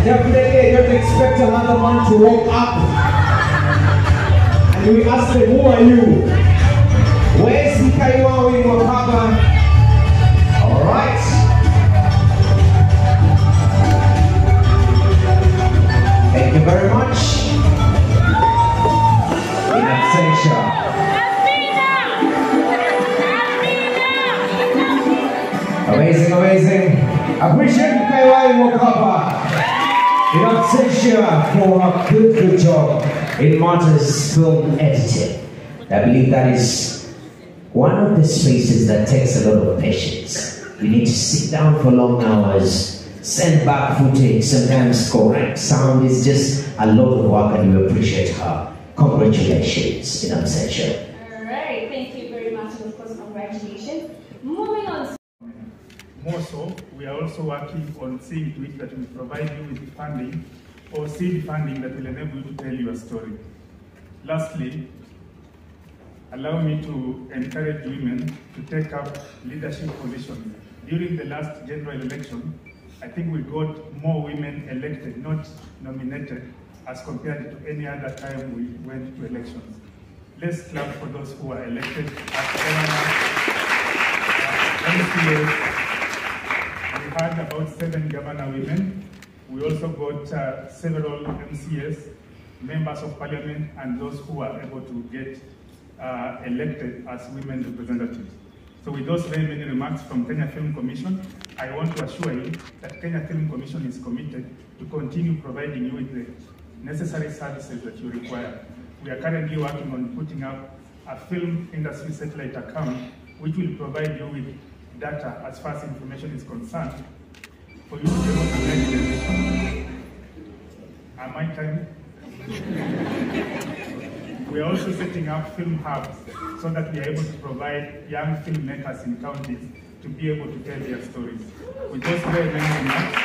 Definitely, I don't expect another one to walk up and we ask them, who are you? Where's Mkaiwawi Wakaba? Alright. Thank you very much. In absentia. Amazing, amazing. Appreciate Mkaiwawi Wakaba. In absentia for a good job in Marta's film editing. I believe that is one of the spaces that takes a lot of patience. You need to sit down for long hours, send back footage, sometimes correct sound. Is just a lot of work and we appreciate her. Congratulations in absentia. Alright, thank you very much, and of course congratulations. Moving on. More so, we are also working on seeing to it that we provide you with funding or seed funding that will enable you to tell your story. Lastly, allow me to encourage women to take up leadership positions. During the last general election, I think we got more women elected, not nominated, as compared to any other time we went to elections. Let's clap for those who are elected as governors, MCAs. We had about 7 governor women. We also got several MCAs, members of parliament, and those who are able to get elected as women representatives. So with those very many remarks from Kenya Film Commission, I want to assure you that Kenya Film Commission is committed to continue providing you with the necessary services that you require. We are currently working on putting up a film industry satellite account which will provide you with data as far as information is concerned for you to be able to make decisions. Am I time? We are also setting up film hubs so that we are able to provide young filmmakers in counties to be able to tell their stories. With those very many remarks,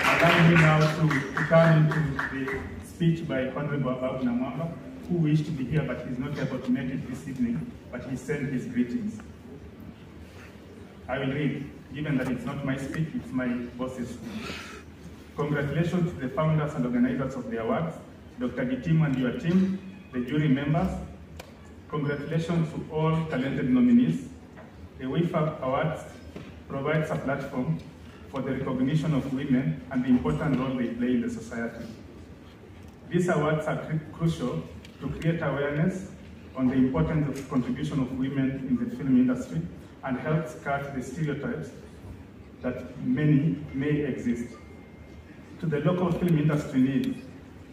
allow me now to turn into the speech by Honorable Ababu Namwamba, who wished to be here but he's not able to make it this evening, but he sent his greetings. I will read, given that it's not my speech, it's my boss's speech. Congratulations to the founders and organizers of the awards, Dr. Gitimu and your team, the jury members. Congratulations to all talented nominees. The WIFA Awards provides a platform for the recognition of women and the important role they play in the society. These awards are crucial to create awareness on the importance of contribution of women in the film industry and helps cut the stereotypes that many may exist. To the local film industry needs,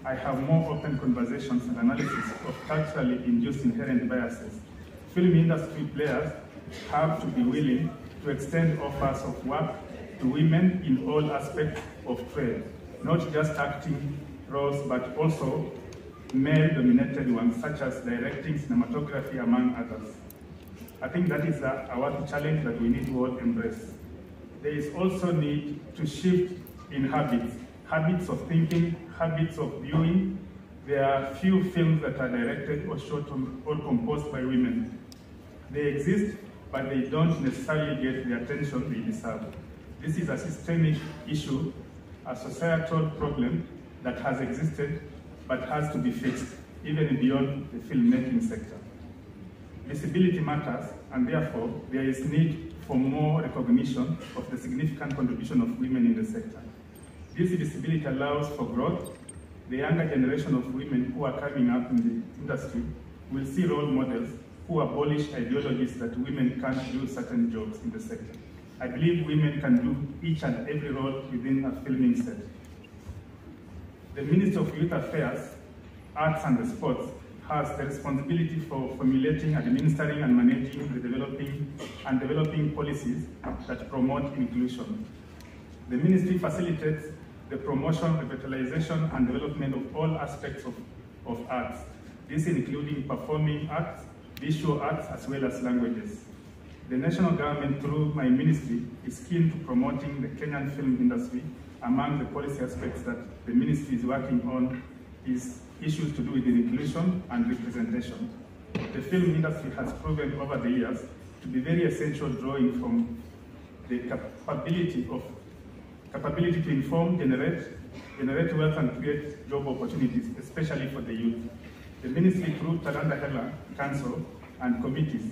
I have more open conversations and analysis of culturally induced inherent biases. Film industry players have to be willing to extend offers of work to women in all aspects of trade, not just acting roles, but also male-dominated ones, such as directing, cinematography, among others. I think that is our challenge that we need to all embrace. There is also need to shift in habits of thinking, habits of viewing. There are few films that are directed or shot or composed by women. They exist, but they don't necessarily get the attention they deserve. This is a systemic issue, a societal problem that has existed but has to be fixed, even beyond the filmmaking sector. Visibility matters, and therefore there is need for more recognition of the significant contribution of women in the sector. This visibility allows for growth. The younger generation of women who are coming up in the industry will see role models who abolish ideologies that women can't do certain jobs in the sector. I believe women can do each and every role within a filming set. The Ministry of Youth Affairs, Arts and Sports has the responsibility for formulating, administering, and managing the developing policies that promote inclusion. The ministry facilitates the promotion, revitalization, and development of all aspects of arts. this including performing arts, visual arts, as well as languages. The national government, through my ministry, is keen to promoting the Kenyan film industry. Among the policy aspects that the ministry is working on is issues to do with inclusion and representation. The film industry has proven over the years to be very essential, drawing from the capability to inform, generate wealth and create job opportunities, especially for the youth. The ministry, through Talanda Hela Council and committees,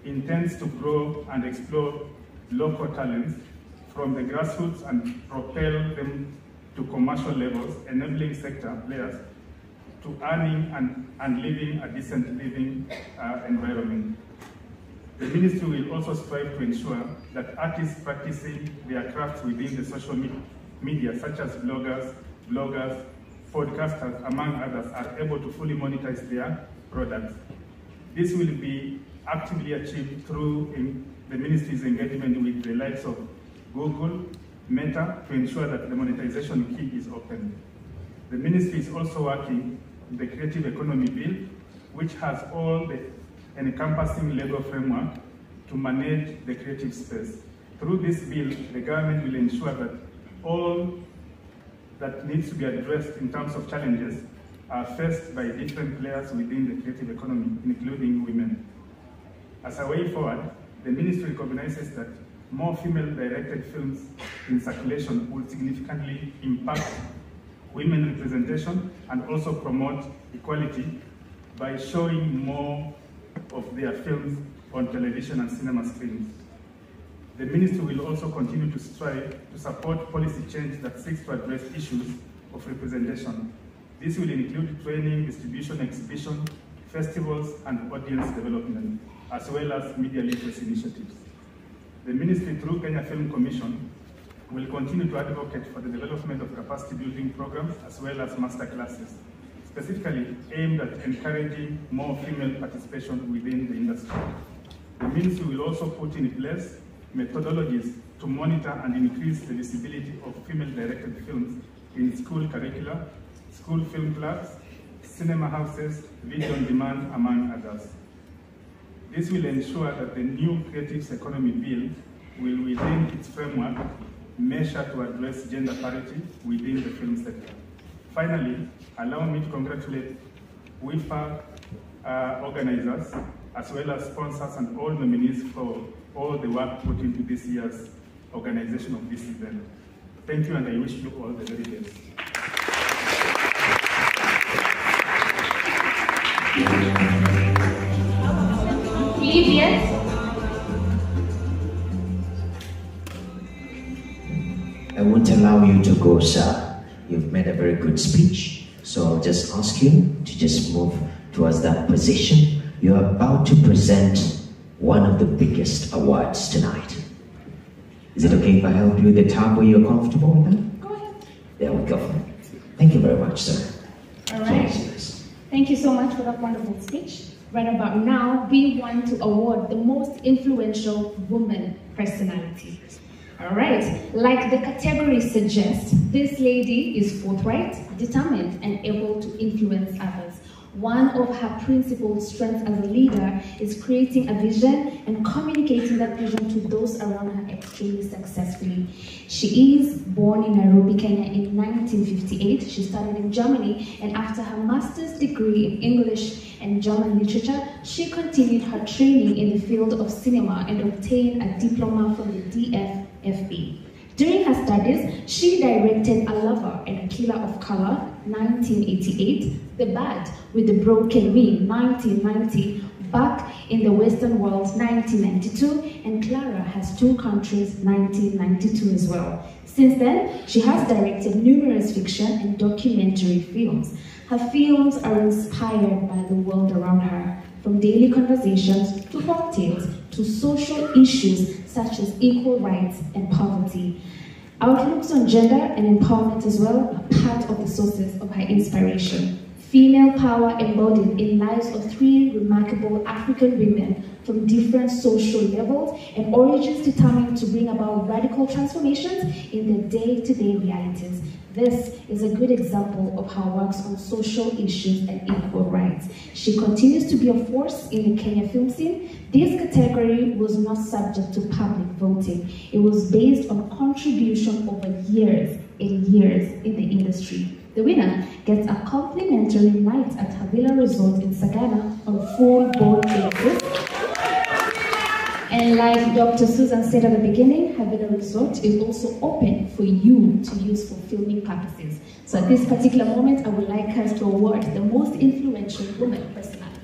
intends to grow and explore local talents from the grassroots and propel them to commercial levels, enabling sector players to earning and living a decent living environment. The ministry will also strive to ensure that artists practicing their crafts within the social media, such as bloggers, podcasters, among others, are able to fully monetize their products. This will be actively achieved through the ministry's engagement with the likes of Google, Meta, to ensure that the monetization key is open. The ministry is also working with the Creative Economy Bill, which has all the encompassing legal framework to manage the creative space. Through this bill, the government will ensure that all that needs to be addressed in terms of challenges are faced by different players within the creative economy, including women. As a way forward, the ministry recognizes that more female-directed films in circulation will significantly impact women representation and also promote equality by showing more of their films on television and cinema screens. The ministry will also continue to strive to support policy change that seeks to address issues of representation. This will include training, distribution, exhibition, festivals, and audience development, as well as media literacy initiatives. The ministry, through Kenya Film Commission, will continue to advocate for the development of capacity building programs as well as master classes, specifically aimed at encouraging more female participation within the industry. The ministry will also put in place methodologies to monitor and increase the visibility of female-directed films in school curricula, school film clubs, cinema houses, video on demand, among others. This will ensure that the new Creative Economy Bill will, within its framework, measure to address gender parity within the film sector. Finally, allow me to congratulate WIFA organizers, as well as sponsors and all nominees for all the work put into this year's organization of this event. Thank you, and I wish you all the very best. Yes. I won't allow you to go, sir. You've made a very good speech, so I'll just ask you to just move towards that position. You're about to present one of the biggest awards tonight. Is it okay if I help you with the tab where you're comfortable with that? Go ahead. There we go. Thank you very much, sir. All right. Thank you so much for that wonderful speech. Right about now, we want to award the most influential woman personality. All right, like the category suggests, this lady is forthright, determined, and able to influence others. One of her principal strengths as a leader is creating a vision and communicating that vision to those around her extremely successfully. She is born in Nairobi, Kenya in 1958. She studied in Germany, and after her master's degree in English and German literature, she continued her training in the field of cinema and obtained a diploma from the DFFB. During her studies, she directed A Lover and a Killer of Color, 1988, The Bad with the Broken Wing, 1990, Back in the Western World, 1992, and Clara Has Two Countries, 1992 as well. Since then, she has directed numerous fiction and documentary films. Her films are inspired by the world around her, from daily conversations to folktales to social issues such as equal rights and poverty. Outlooks on gender and empowerment as well are part of the sources of her inspiration. Female power embodied in lives of three remarkable African women from different social levels and origins determined to bring about radical transformations in their day-to-day realities. This is a good example of how works on social issues and equal rights. She continues to be a force in the Kenya film scene. This category was not subject to public voting. It was based on contribution over years and years in the industry. The winner gets a complimentary night at Havila Resort in Sagana on full board basis. And like Dr. Susan said at the beginning, Havila Resort is also open for you to use for filming purposes. So at this particular moment, I would like us to award the most influential woman personality.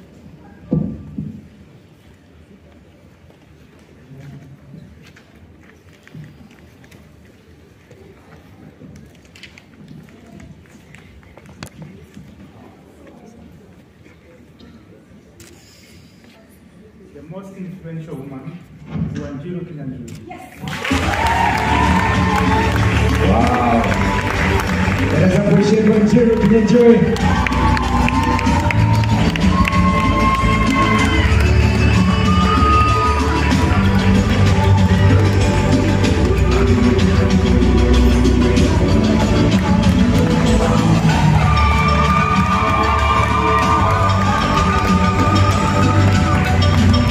The most influential woman is Wanjiru Kinyanjui. Yes. Wow. Let us appreciate Wanjiru Kinyanjui.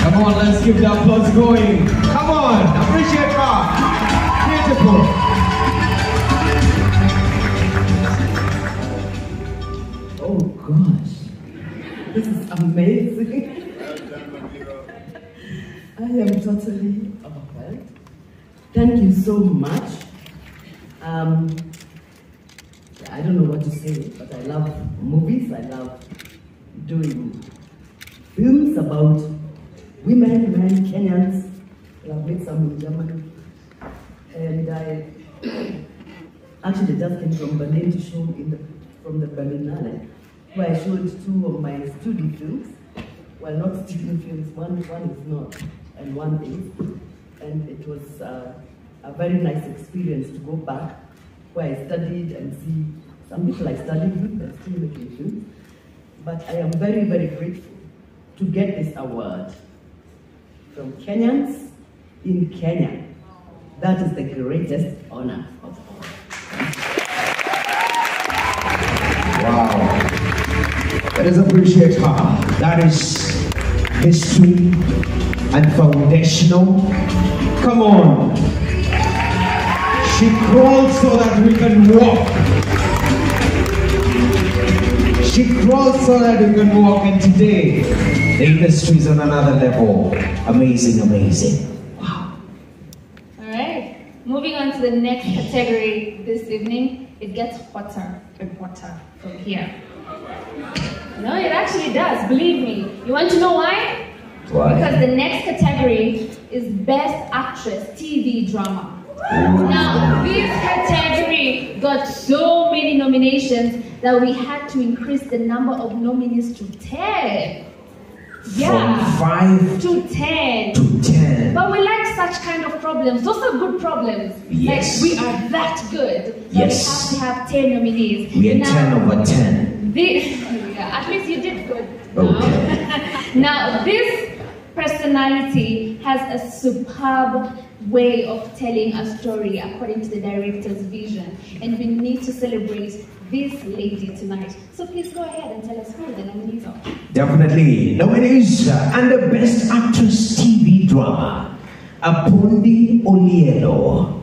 Come on, let's keep the applause going. Come on, appreciate her. Beautiful. Oh gosh, this is amazing. I am totally overwhelmed. Thank you so much. I don't know what to say, but I love movies. I love doing films about women, men, Kenyans. I've made some in Germany. And I actually just came from Berlin to show from the Berlinale, where I showed 2 of my studio films. Well, not studio films, one is not, and one is. And it was a very nice experience to go back, where I studied and see some people I studied with and still making films. But I am very, very grateful to get this award from Kenyans in Kenya. That is the greatest honor of all. Wow. Let us appreciate her. That is history and foundational. Come on. She crawled so that we can walk. She crawled so that we can walk, and today the industry is on another level. Amazing, amazing. Wow. All right, moving on to the next category this evening. It gets hotter and hotter from here. No, it actually does, believe me. You want to know why? Why? Because the next category is Best Actress TV Drama. Now, this category got so many nominations that we had to increase the number of nominees to 10. Yeah. From 5 to 10. to 10. But we like such kind of problems. Those are good problems. Yes. Like, we are that good. So Yes. we have to have 10 nominees. We are now, 10 over 10. Yeah, at least you did good. Okay. Now, this personality has a superb way of telling a story according to the director's vision, and we need to celebrate this lady tonight. So please go ahead and tell us who the nominees are. Definitely. Nominees and the Best Actress TV Drama. Apundi Olielo,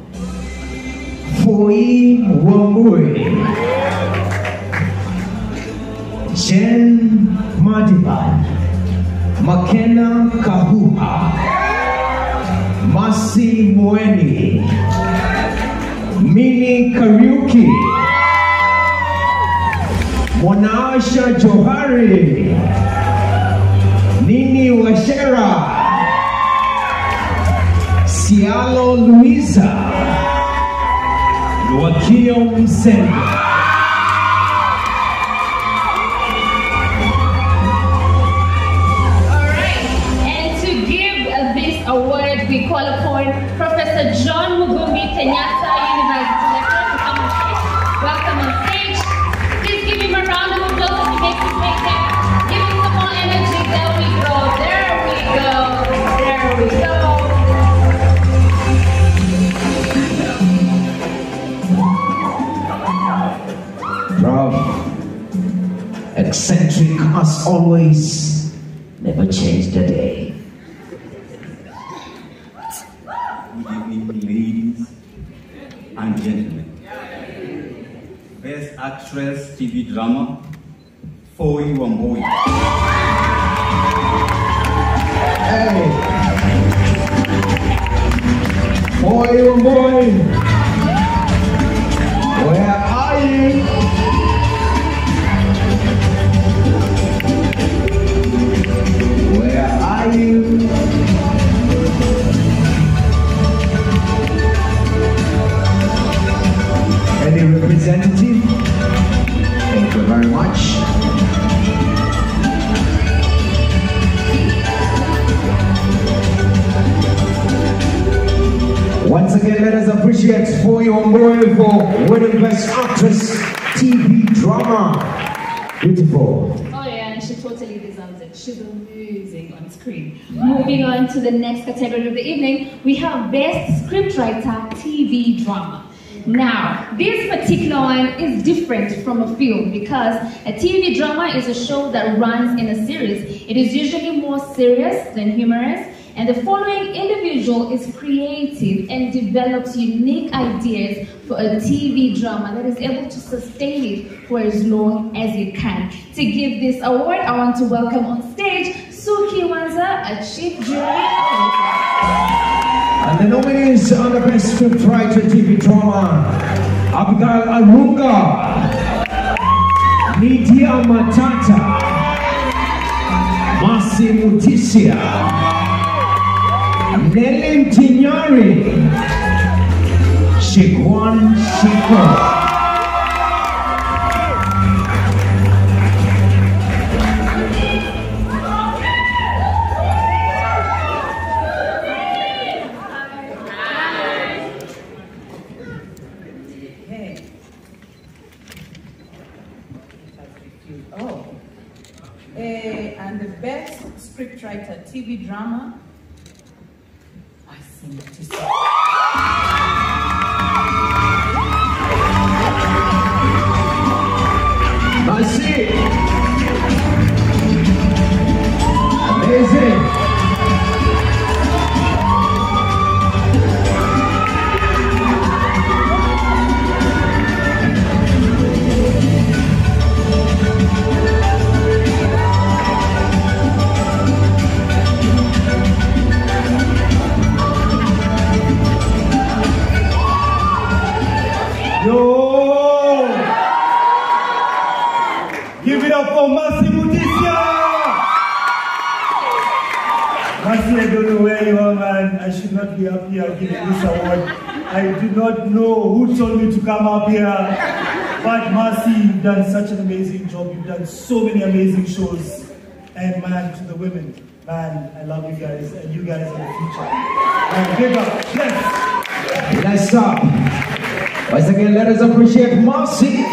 Foi Wambui, Jen Madiban, Makena Kahuha, Masi Mweni, Mini Kariuki, Monasha Johari, Nini Washera, Cialo Luisa, Joaquino Msenda. Award, we call upon Professor John Mugumbi, Kenyatta University lecturer, to come on stage. Welcome on stage. Please give him a round of applause to make his way there. Give him some more energy. There we go. There we go. There we go. eccentric as always, never changed a day. Good evening, ladies and gentlemen. Best Actress TV Drama, Foyi Wambui. Hey! Foyi Wambui! Where are you? Where are you? Any representative? Thank you very much. Once again, let us appreciate Foyi Wambui for winning Best Actress TV Drama. Beautiful. Oh yeah, and she totally deserves it. She's amazing on screen. Moving on to the next category of the evening, we have Best Scriptwriter TV Drama. Now, this particular one is different from a film because a TV drama is a show that runs in a series. It is usually more serious than humorous, and the following individual is creative and develops unique ideas for a TV drama that is able to sustain it for as long as it can. To give this award, I want to welcome on stage Suki Wanza, a chief jury officer. And the nominees are the Best Scriptwriter TV Drama, Abdal Alunga, Nidia Matata, Masi Mutisia, Nelly Tinyari, Shikwan Shiko. And the Best Scriptwriter TV Drama, I seem to say. I see. Amazing. Yo! Give it up for Masi Mutisia! Masi, I don't know where you are, man. I should not be up here giving this award. I do not know who told me to come up here. But Masi, you've done such an amazing job. You've done so many amazing shows. And man, to the women, man, I love you guys. And you guys are the future. And big up, yes! Let's stop. Once again, let us appreciate Marcy.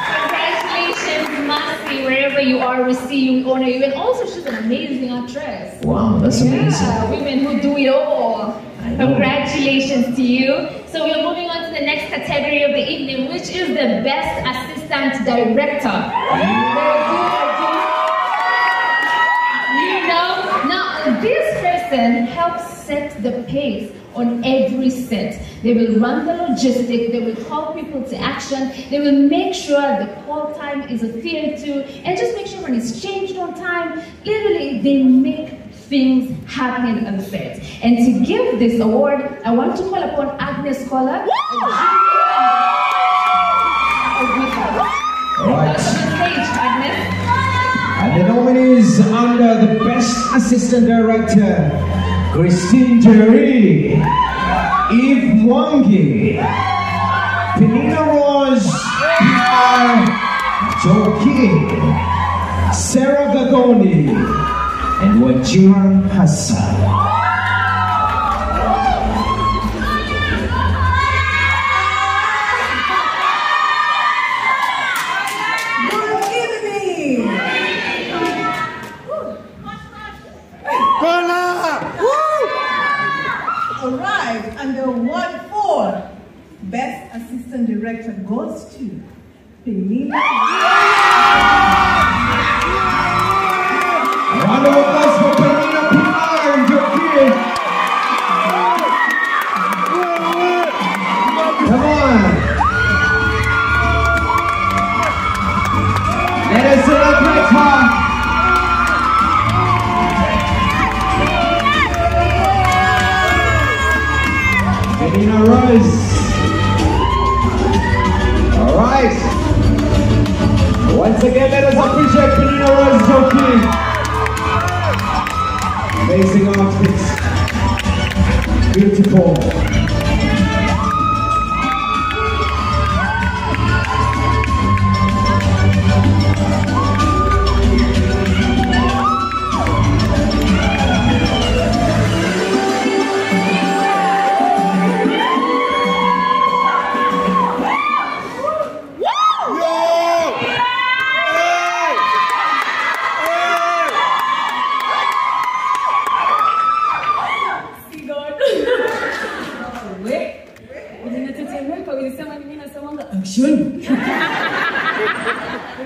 Congratulations, Marcy. Wherever you are, we see you, we honor you. And also, she's an amazing actress. Wow, that's amazing. Yeah, women who do it all. Congratulations to you. So we're moving on to the next category of the evening, which is the Best Assistant Director. You know, now this person helps set the pace on every set. They will run the logistics, they will call people to action, they will make sure the call time is adhered to, and just make sure when it's changed on time. Literally, they make things happen on set. And to give this award, I want to call upon Agnes Koller, Right. And the nominees under the Best Assistant Director, Christine Jerry, Eve Mwangi, Penina Rose, P.R. Joki, Sarah Gagoni, and Wajira Hassan. Alright, and the award for Best Assistant Director goes to Penina. Penina Rose. All right. Once again, let us appreciate Penina Rose Joki. Amazing outfits. Beautiful.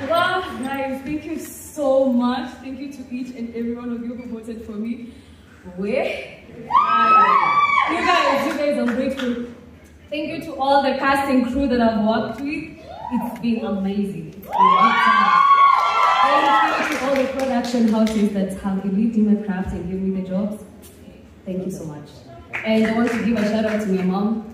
Wow, guys, thank you so much. Thank you to each and every one of you who voted for me. You guys, I'm grateful. Thank you to all the cast and crew that I've worked with. It's been amazing. It's been awesome. Thank you to all the production houses that have believed in my craft and given me the jobs. Thank you so much. And I want to give a shout out to my mom.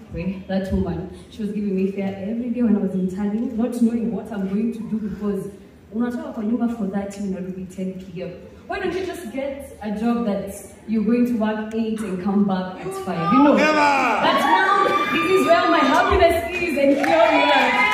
That woman, she was giving me fare every day when I was interning, not knowing what I'm going to do because unatoka kwa nyumba for 30 unarudi 10 p.m. Why don't you just get a job that you're going to work 8 and come back at 5? You know, but now this is where my happiness is, and here we are.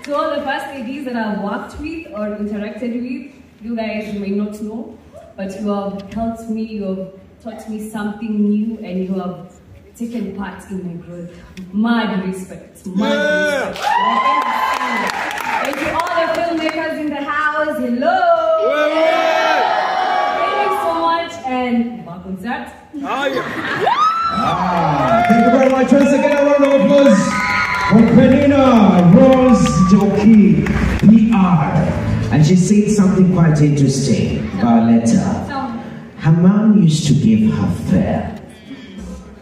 To all the first ladies that I've worked with or interacted with, you guys, you may not know, but you have helped me, you have taught me something new, and you have taken part in my growth. Mad respect. Mad respect. Thank you all the filmmakers in the house. Hello. Thank you so much, and back on that. Thank you very much. Once again, a round of applause for Penina Rose Joki, PR. And she said something quite interesting about letter. Her mom used to give her fare.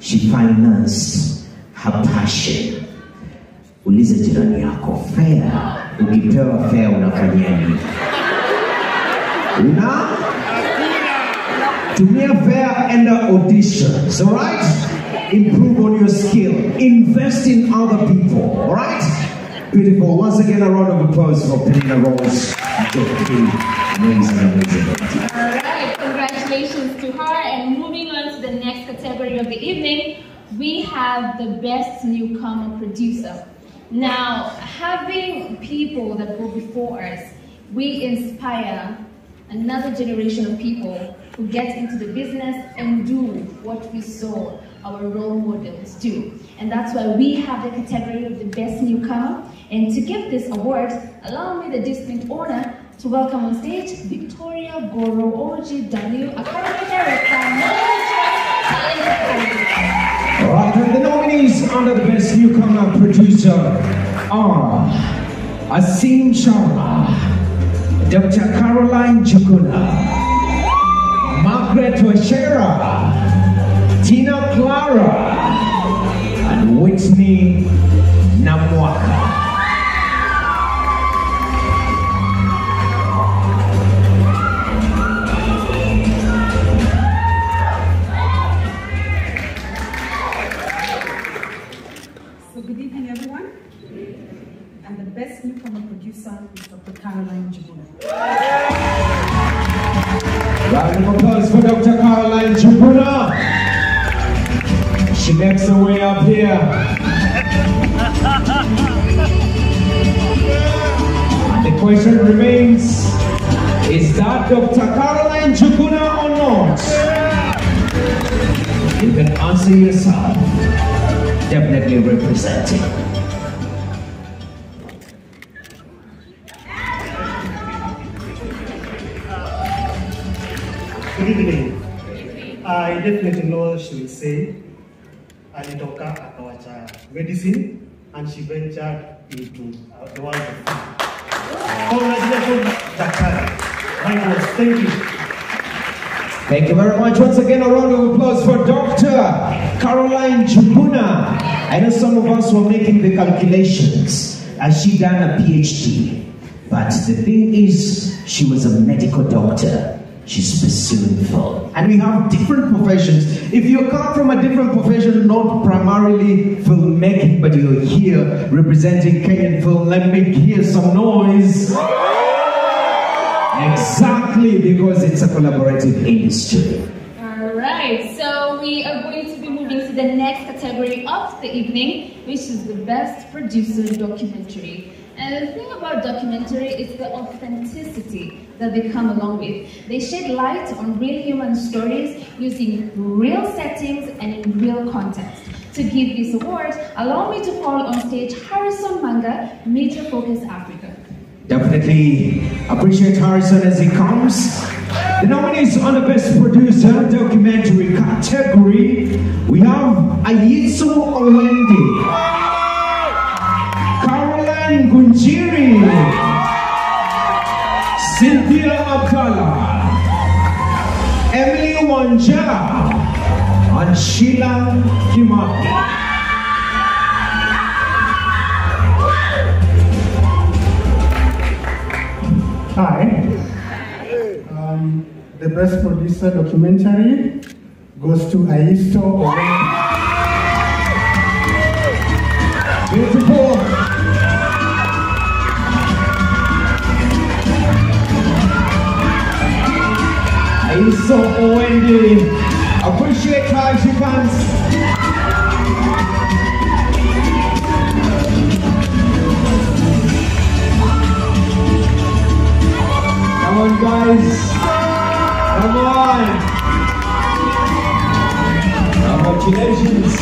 She financed her passion. Uliza jirani yako, fare. Ukipewa fare unafanyia nini? Tumia fare and auditions, alright? Improve on your skill. Invest in other people, alright? Beautiful. Once again, a round of applause for Penina Rose Joki. Amazing. Alright, congratulations to her. And moving on to the next category of the evening, we have the best newcomer producer. Now, having people that go before us, we inspire another generation of people who get into the business and do what we saw our role models do. And that's why we have the category of the best newcomer. And to give this award, allow me the distinct honor to welcome on stage Victoria Goro OGW, Academy Director, Alright, and the nominees under the best newcomer producer are Asim Sharma, Dr. Caroline Chukuna, Margaret Washera, Tina Clara, and Whitney Namwaka. So good evening, everyone. And the best newcomer producer is Dr. Caroline Chukuna. Round of applause for Dr. Caroline Chukuna. She makes her way up here. And the question remains, is that Dr. Caroline Chukuna or not? You can answer yourself. Definitely representing. Good evening. I definitely know she will say alitoka akawacha medicine and she ventured into the world of food. Congratulations, Daktari. My boss, thank you. Thank you very much. Once again, a round of applause for Dr. Caroline Jubuna. I know some of us were making the calculations. Has she done a PhD? But the thing is, she was a medical doctor. She's pursuing film. And we have different professions. If you come from a different profession, not primarily filmmaking, but you're here representing Kenyan film, let me hear some noise. Exactly, because it's a collaborative industry. Alright, so we are going to be moving to the next category of the evening, which is the Best Producer Documentary. And the thing about documentary is the authenticity that they come along with. They shed light on real human stories using real settings and in real context. To give this award, allow me to call on stage Harrison Manga, Major Focus Africa. Definitely appreciate Harrison as he comes. The nominees on the Best Producer Documentary category, we have Ayiso Owendi, Gunjiri, Cynthia Abdallah, Emily Wanja, and Sheila Kimaki. Hi. The Best Producer Documentary goes to Ayiso Owendi. Beautiful. Ayiso Owendi, appreciate how she comes. Come on, guys. Come on. Congratulations.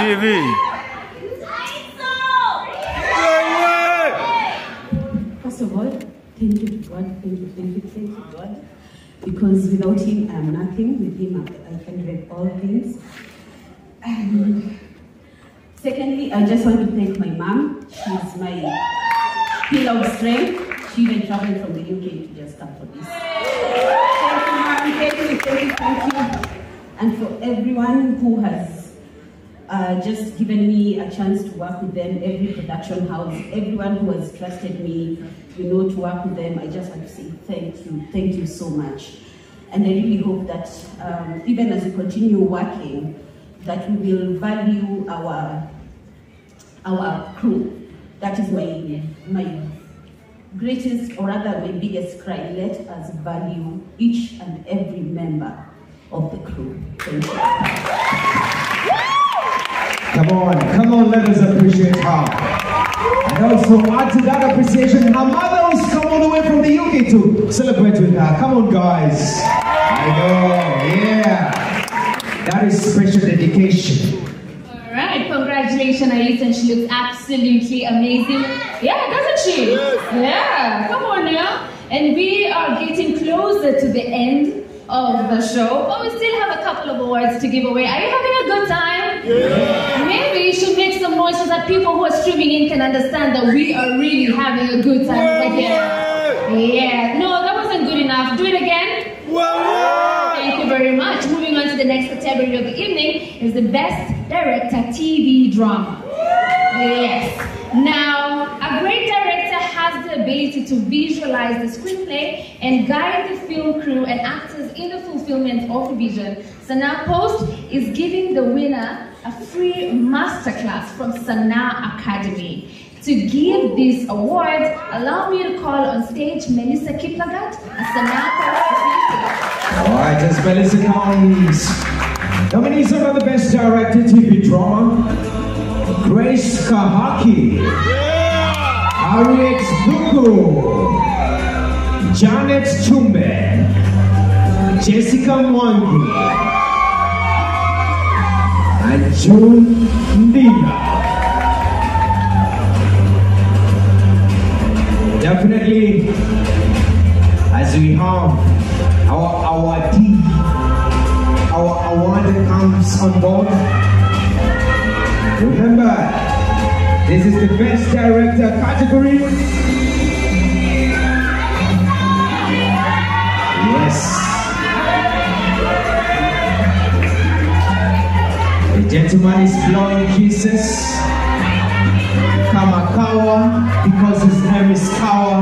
TV. First of all, thank you to God, thank you God, because without Him I am nothing, with Him I can do all things. And secondly, I just want to thank my mom. She's my pillar of strength. She even traveled from the UK to just come for this. Thank you, Mom. Thank you. And for everyone who has just given me a chance to work with them, every production house, everyone who has trusted me, to work with them, I just want to say thank you so much. And I really hope that even as we continue working, that we will value our crew. That is my greatest, or rather my biggest cry. Let us value each and every member of the crew. Thank you. Come on, let us appreciate her. And also add to that appreciation, her mother who's come all the way from the UK to celebrate with her. Come on, guys. I know, yeah. That is special dedication. Alright, congratulations, Ayiso. She looks absolutely amazing. Yeah, doesn't she? Yes. Yeah, come on now. And we are getting closer to the end of the show, but we still have a couple of awards to give away. Are you having a good time? Yeah. Maybe you should make some noise so that people who are streaming in can understand that we are really having a good time over here. Yeah. No, that wasn't good enough. Do it again. Thank you very much. Moving on to the next category of the evening is the Best Director TV Drama. Yes. Now, a great director has the ability to visualize the screenplay and guide the film crew and actors in the fulfillment of the vision. Sana Post is giving the winner a free masterclass from Sana Academy. To give this award, allow me to call on stage Melissa Kiplagat, a Sana Post. Alright, as Melissa comes. Nominees are the Best Director TV Drama. Grace Kahaki, Harriet Buku, Janet Chumbe, Jessica Mwangi, and June Ndina. Definitely, as we have our awardee comes on board. Remember, this is the best director category. Yes. The gentleman is blowing kisses. Kamakawa, because his name is Kawa.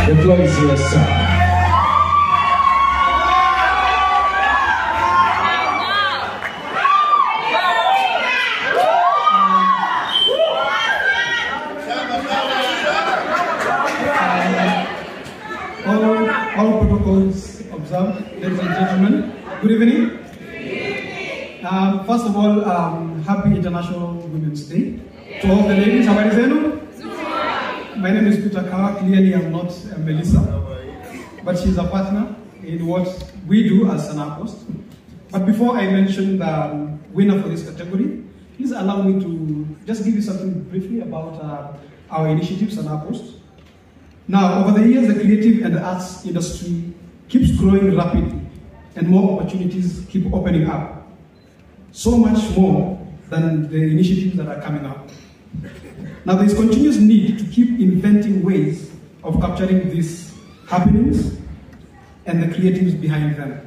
The floor is yours, sir. All protocols observed, ladies and gentlemen. Good evening. First of all, happy International Women's Day. To all the ladies, how are you? My name is Peter Kawa. Clearly, I'm not Melissa, but she's a partner in what we do as Sanapost. But before I mention the winner for this category, please allow me to just give you something briefly about our initiative, Sanapost. Now, over the years, the creative and the arts industry keeps growing rapidly, and more opportunities keep opening up. So much more than the initiatives that are coming up. Now, there is continuous need to keep inventing ways of capturing these happenings and the creatives behind them.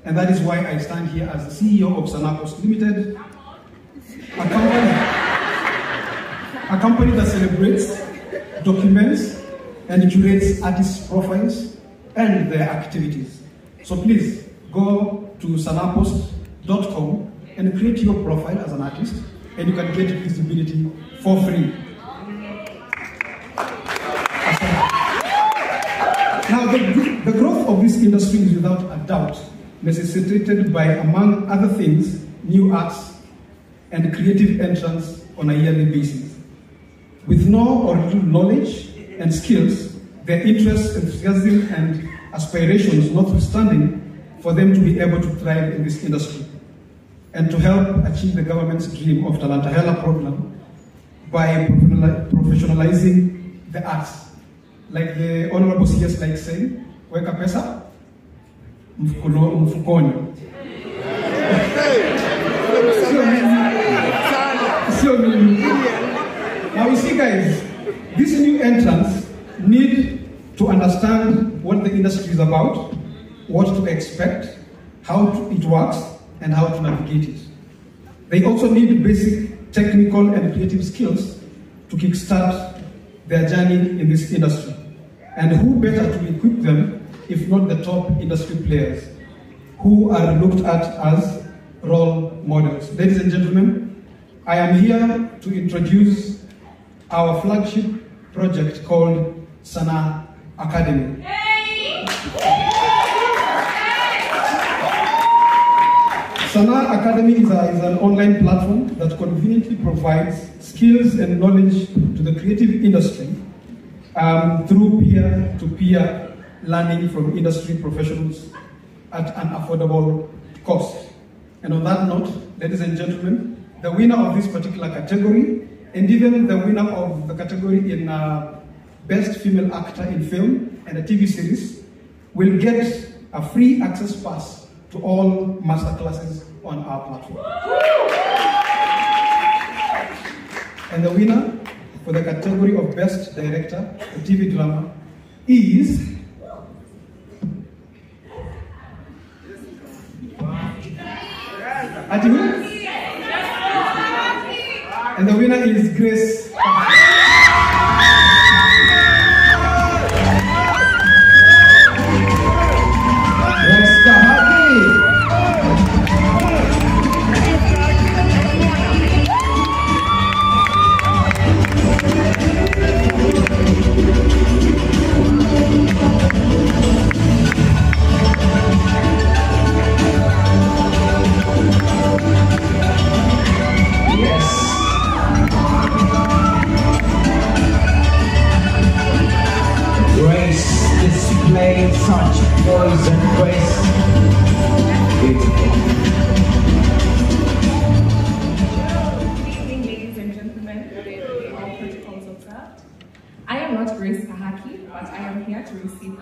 And that is why I stand here as the CEO of Sanapost Limited, a company that celebrates, documents, and curates artists' profiles and their activities. So please go to sanapost.com and create your profile as an artist, and you can get visibility for free. Now, the growth of this industry is without a doubt necessitated by, among other things, new arts and creative entrants on a yearly basis. With no or little knowledge and skills, their interests, enthusiasm, and aspirations notwithstanding, for them to be able to thrive in this industry and to help achieve the government's dream of Talanta Hela program by professionalizing the arts. Like the Honorable CS like saying, weka pesa, mfukoni. Now you see guys, these new entrants need to understand what the industry is about, what to expect, how it works, and how to navigate it. They also need basic technical and creative skills to kickstart their journey in this industry. And who better to equip them if not the top industry players who are looked at as role models. Ladies and gentlemen, I am here to introduce our flagship project called Sana Academy. Sana Academy is an online platform that conveniently provides skills and knowledge to the creative industry through peer-to-peer learning from industry professionals at an affordable cost. And on that note, ladies and gentlemen, the winner of this particular category, and even the winner of the category in Best Female Actor in Film and a TV series, will get a free access pass to all masterclasses on our platform. And the winner for the category of Best Director, the TV drama, is and the winner is Grace. Displaying such poise and grace. Beautiful. Good evening, ladies and gentlemen. All protocols observed. I am not Grace Kahaki, but I am here to receive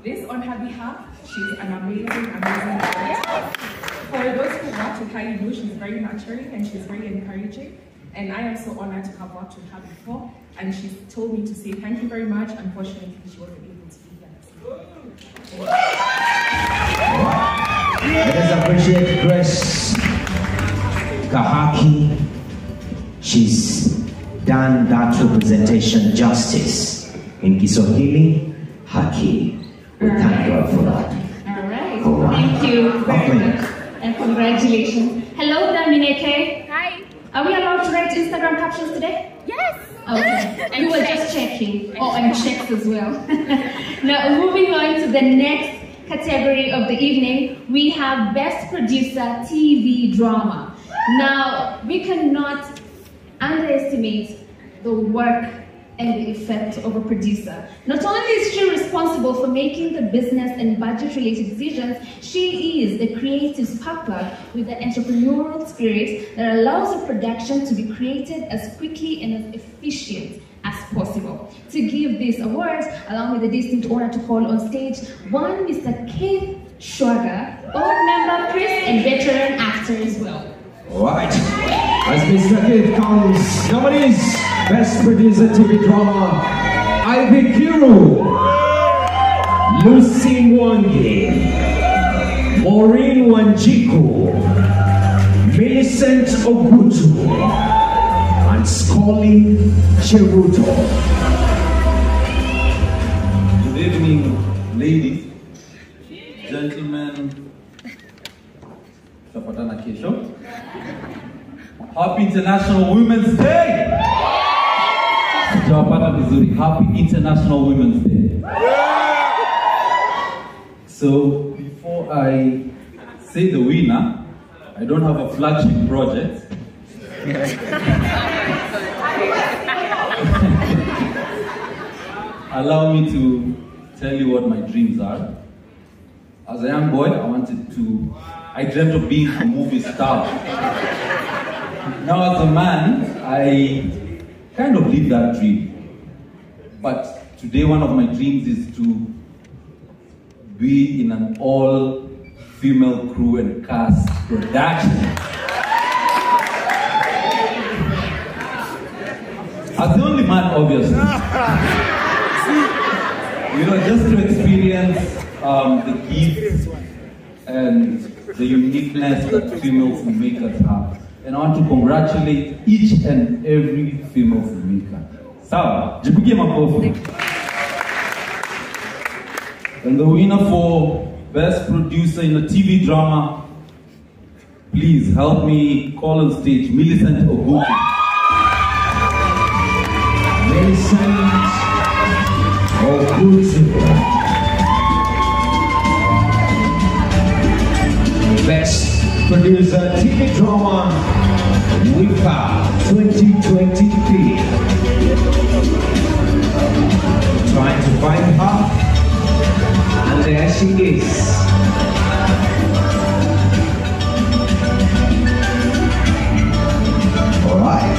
this on her behalf. She's an amazing, amazing artist. For those who watch it her, you know, she's very nurturing and she's very encouraging. And I am so honored to have worked with her before. And she's told me to say thank you very much. Unfortunately, she wasn't able to be here. Let us appreciate Grace Kahaki. She's done that representation justice in Kiswahili Haki. We thank God for that. All right. Thank you very much. And congratulations. Hello, Damineke. Hi. Are we allowed to write Instagram captions today? Yes. Okay. And we're just checking. Oh, and checks as well. Now, moving on to the next category of the evening, we have Best Producer TV Drama. Now, we cannot underestimate the work and the effect of a producer. Not only is she responsible for making the business and budget-related decisions, she is the creative spark plug with an entrepreneurial spirit that allows a production to be created as quickly and as efficient as possible. To give this award, allow me the distinct honor to call on stage one Mr. Keith Schwager, board member, Chris, and veteran actor as well. Alright, as Mr. Keith comes, nominees, Best Producer TV Drama, Ivy Kiru, Lucy Mwangi, Maureen Wanjiku, Millicent Ogutu, and Scully Cheruto. Good evening, ladies, gentlemen, Tapatana Kesho. Happy International Women's Day! Happy International Women's Day. So, before I say the winner, I don't have a flagship project. Allow me to tell you what my dreams are. As a young boy, I dreamt of being a movie star. Now as a man, I kind of live that dream. But today one of my dreams is to be in an all-female crew and cast production. As the only man, obviously. You know, just to experience the gifts and the uniqueness that female filmmakers have. And I want to congratulate each and every female filmmaker. Sawa, jipigie makofi. And the winner for Best Producer in a TV Drama, please help me call on stage Millicent Ogutu. Millicent Ogutu. Best Producer TV Drama, WIFA 2023. Trying to find her, and there she is. All right.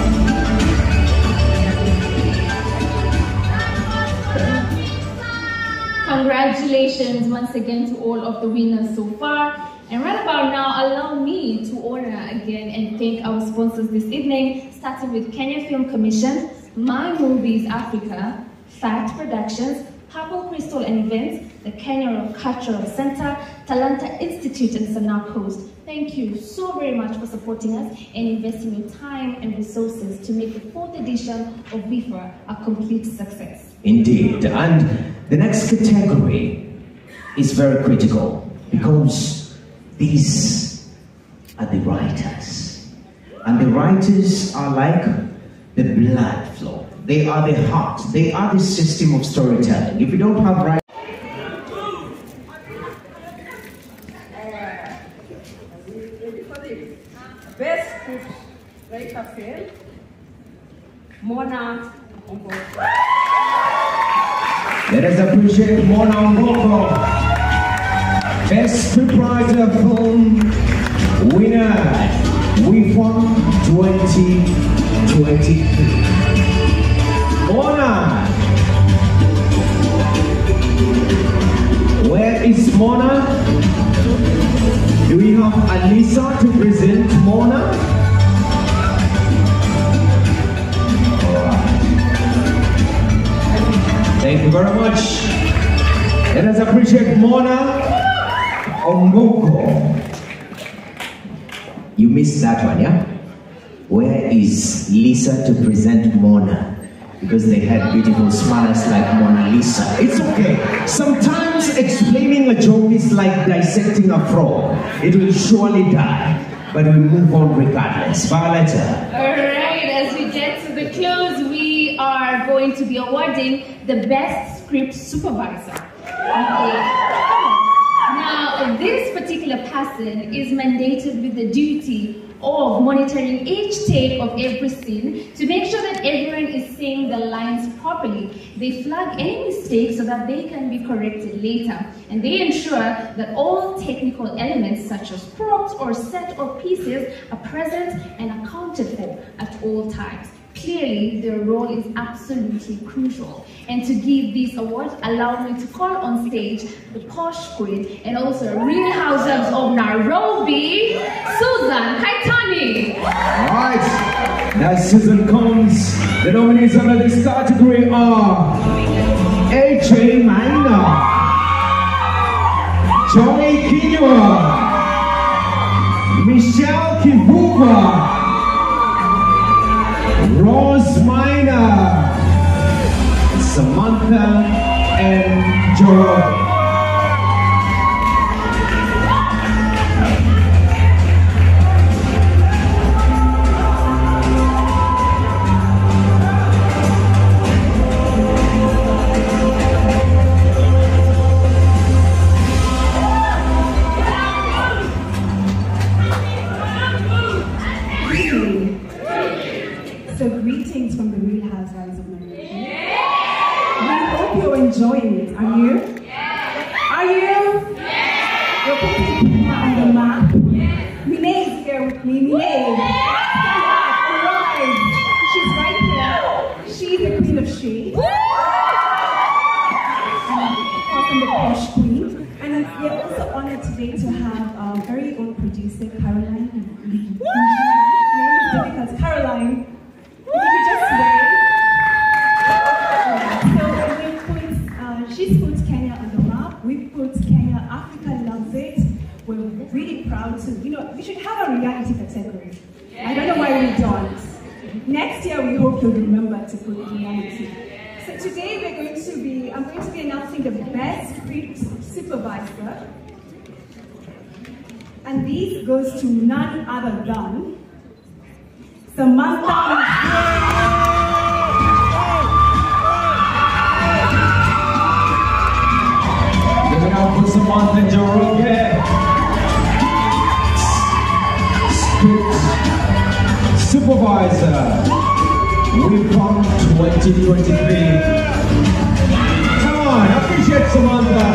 Congratulations once again to all of the winners so far. And right about now, allow me to honor again and thank our sponsors this evening, starting with Kenya Film Commission, My Movies Africa, Fact Productions, Purple Crystal and Events, the Kenya Cultural Center, Talanta Institute, and Sanaa Coast. Thank you so very much for supporting us and investing your time and resources to make the 4th edition of WIFA a complete success. Indeed, and the next category is very critical because these are the writers. And the writers are like the blood flow. They are the heart. They are the system of storytelling. If you don't have writers, Best script writer film, Mona Omboko. let us appreciate Mona Omboko. Best scriptwriter film winner, WIFA 2023. Mona! Where is Mona? Do we have welcome Alisa to present Mona. Thank you very much. Let us appreciate Mona Omboko. You missed that one, yeah? Where is Lisa to present Mona? Because they had beautiful smiles like Mona Lisa. It's okay. Sometimes explaining a joke is like dissecting a frog. It will surely die, but we move on regardless. Violetta. Alright, as we get to the close, we are going to be awarding the best script supervisor. Now, this particular person is mandated with the duty of monitoring each take of every scene to make sure that everyone is saying the lines properly. They flag any mistakes so that they can be corrected later. And they ensure that all technical elements such as props or set or pieces are present and accounted for at all times. Clearly, their role is absolutely crucial. And to give these awards, allow me to call on stage the posh queen and also Real Housewives of Nairobi, Susan Kaitani. Alright, as Susan comes, the nominees under this category are AJ Maina, Joey Kinyua, Michelle Kivuva, Rose Minor, Samantha, and Joy. So greetings from the Real Housewives of Nairobi. We hope you're enjoying it. Are you? Are you? You're putting Kenya on the map. Minnie is here with me. Minnie. Alright. She's right here. She's the queen of shade. And the posh queen. And we're also honored today to have our very own producer, Caroline. Because Caroline, she's put Kenya on the map. We've put Kenya, Africa loves it. We're really proud to, we should have a reality category. I don't know why we don't. Next year, we hope you'll remember to put reality. So today, I'm going to be announcing the best script supervisor. And this goes to none other than Samantha. Give it up for Samantha Jerome. Script supervisor. WIFA 2023. Come on, appreciate Samantha.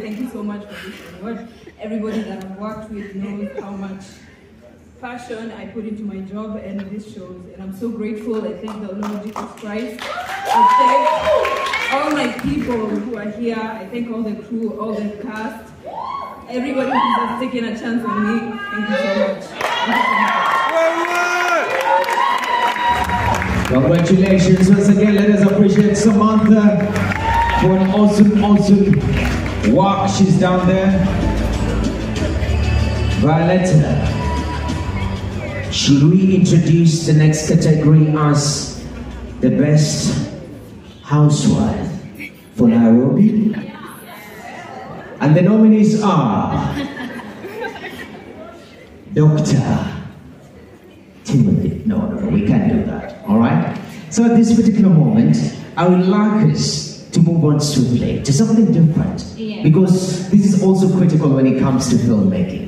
Thank you so much for this award. Everybody that I've worked with knows how much passion I put into my job, and this shows. And I'm so grateful. I thank the Lord Jesus Christ. I thank all my people who are here. I thank all the crew, all the cast, everybody who has taken a chance on me. Thank you so much. Congratulations once again. Let us appreciate Samantha for an awesome walk. She's down there. Violetta, should we introduce the next category as the best housewife for Nairobi? And the nominees are Dr. Timothy. No, we can't do that. All right? So at this particular moment, I would like us to move on swiftly to something different. Yeah. Because this is also critical when it comes to filmmaking.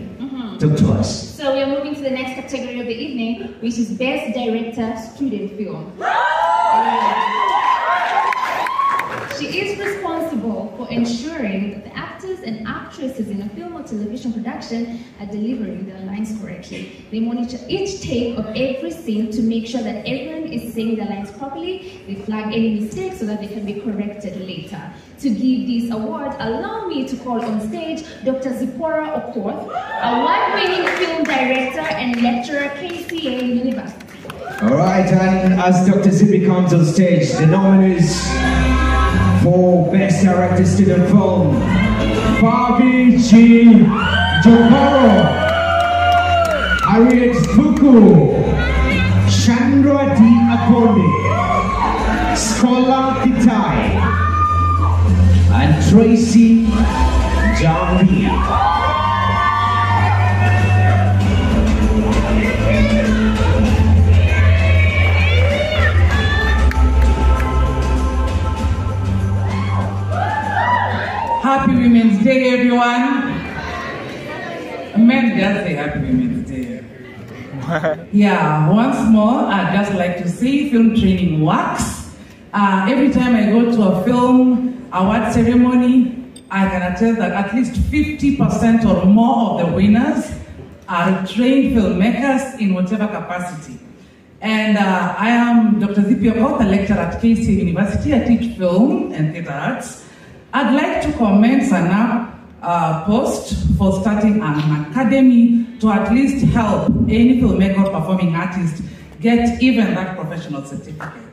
Talk to us. So we are moving to the next category of the evening, which is Best Director Student Film. She is responsible for ensuring that the actors and actresses in a film or television production are delivering their lines correctly. They monitor each take of every scene to make sure that everyone is saying their lines properly. They flag any mistakes so that they can be corrected later. To give these awards, allow me to call on stage Dr. Zipporah Okoth, award-winning film director and lecturer, KCA University. All right, and as Dr. Zippy comes on stage, the nominees for Best Director Student Film: Bobby G. Jokoro, Harriet Fuku, Chandra D. Akonde, Scholar Kitai, and Tracy Jambi. Happy Women's Day, everyone. Men just say Happy Women's Day. Yeah, once more, I'd just like to say film training works. Every time I go to a film award ceremony, I can attest that at least 50% or more of the winners are trained filmmakers in whatever capacity. And I am Dr. Zippy Okoth, a lecturer at KCA University. I teach film and theatre arts. I'd like to commend Sana Post for starting an academy to at least help any filmmaker or performing artist get even that professional certificate,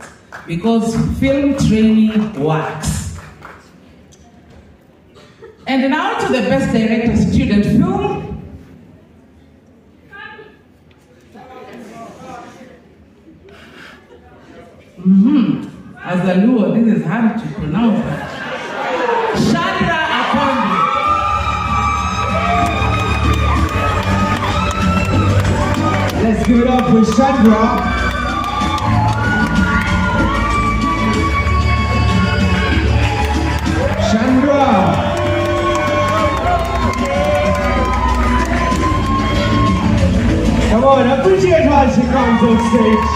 because film training works. And now to the Best Director Student Film. As a Luo, this is hard to pronounce that. Chandra Akonde. Let's give it up for Chandra. Chandra. Come on, appreciate how she comes on stage.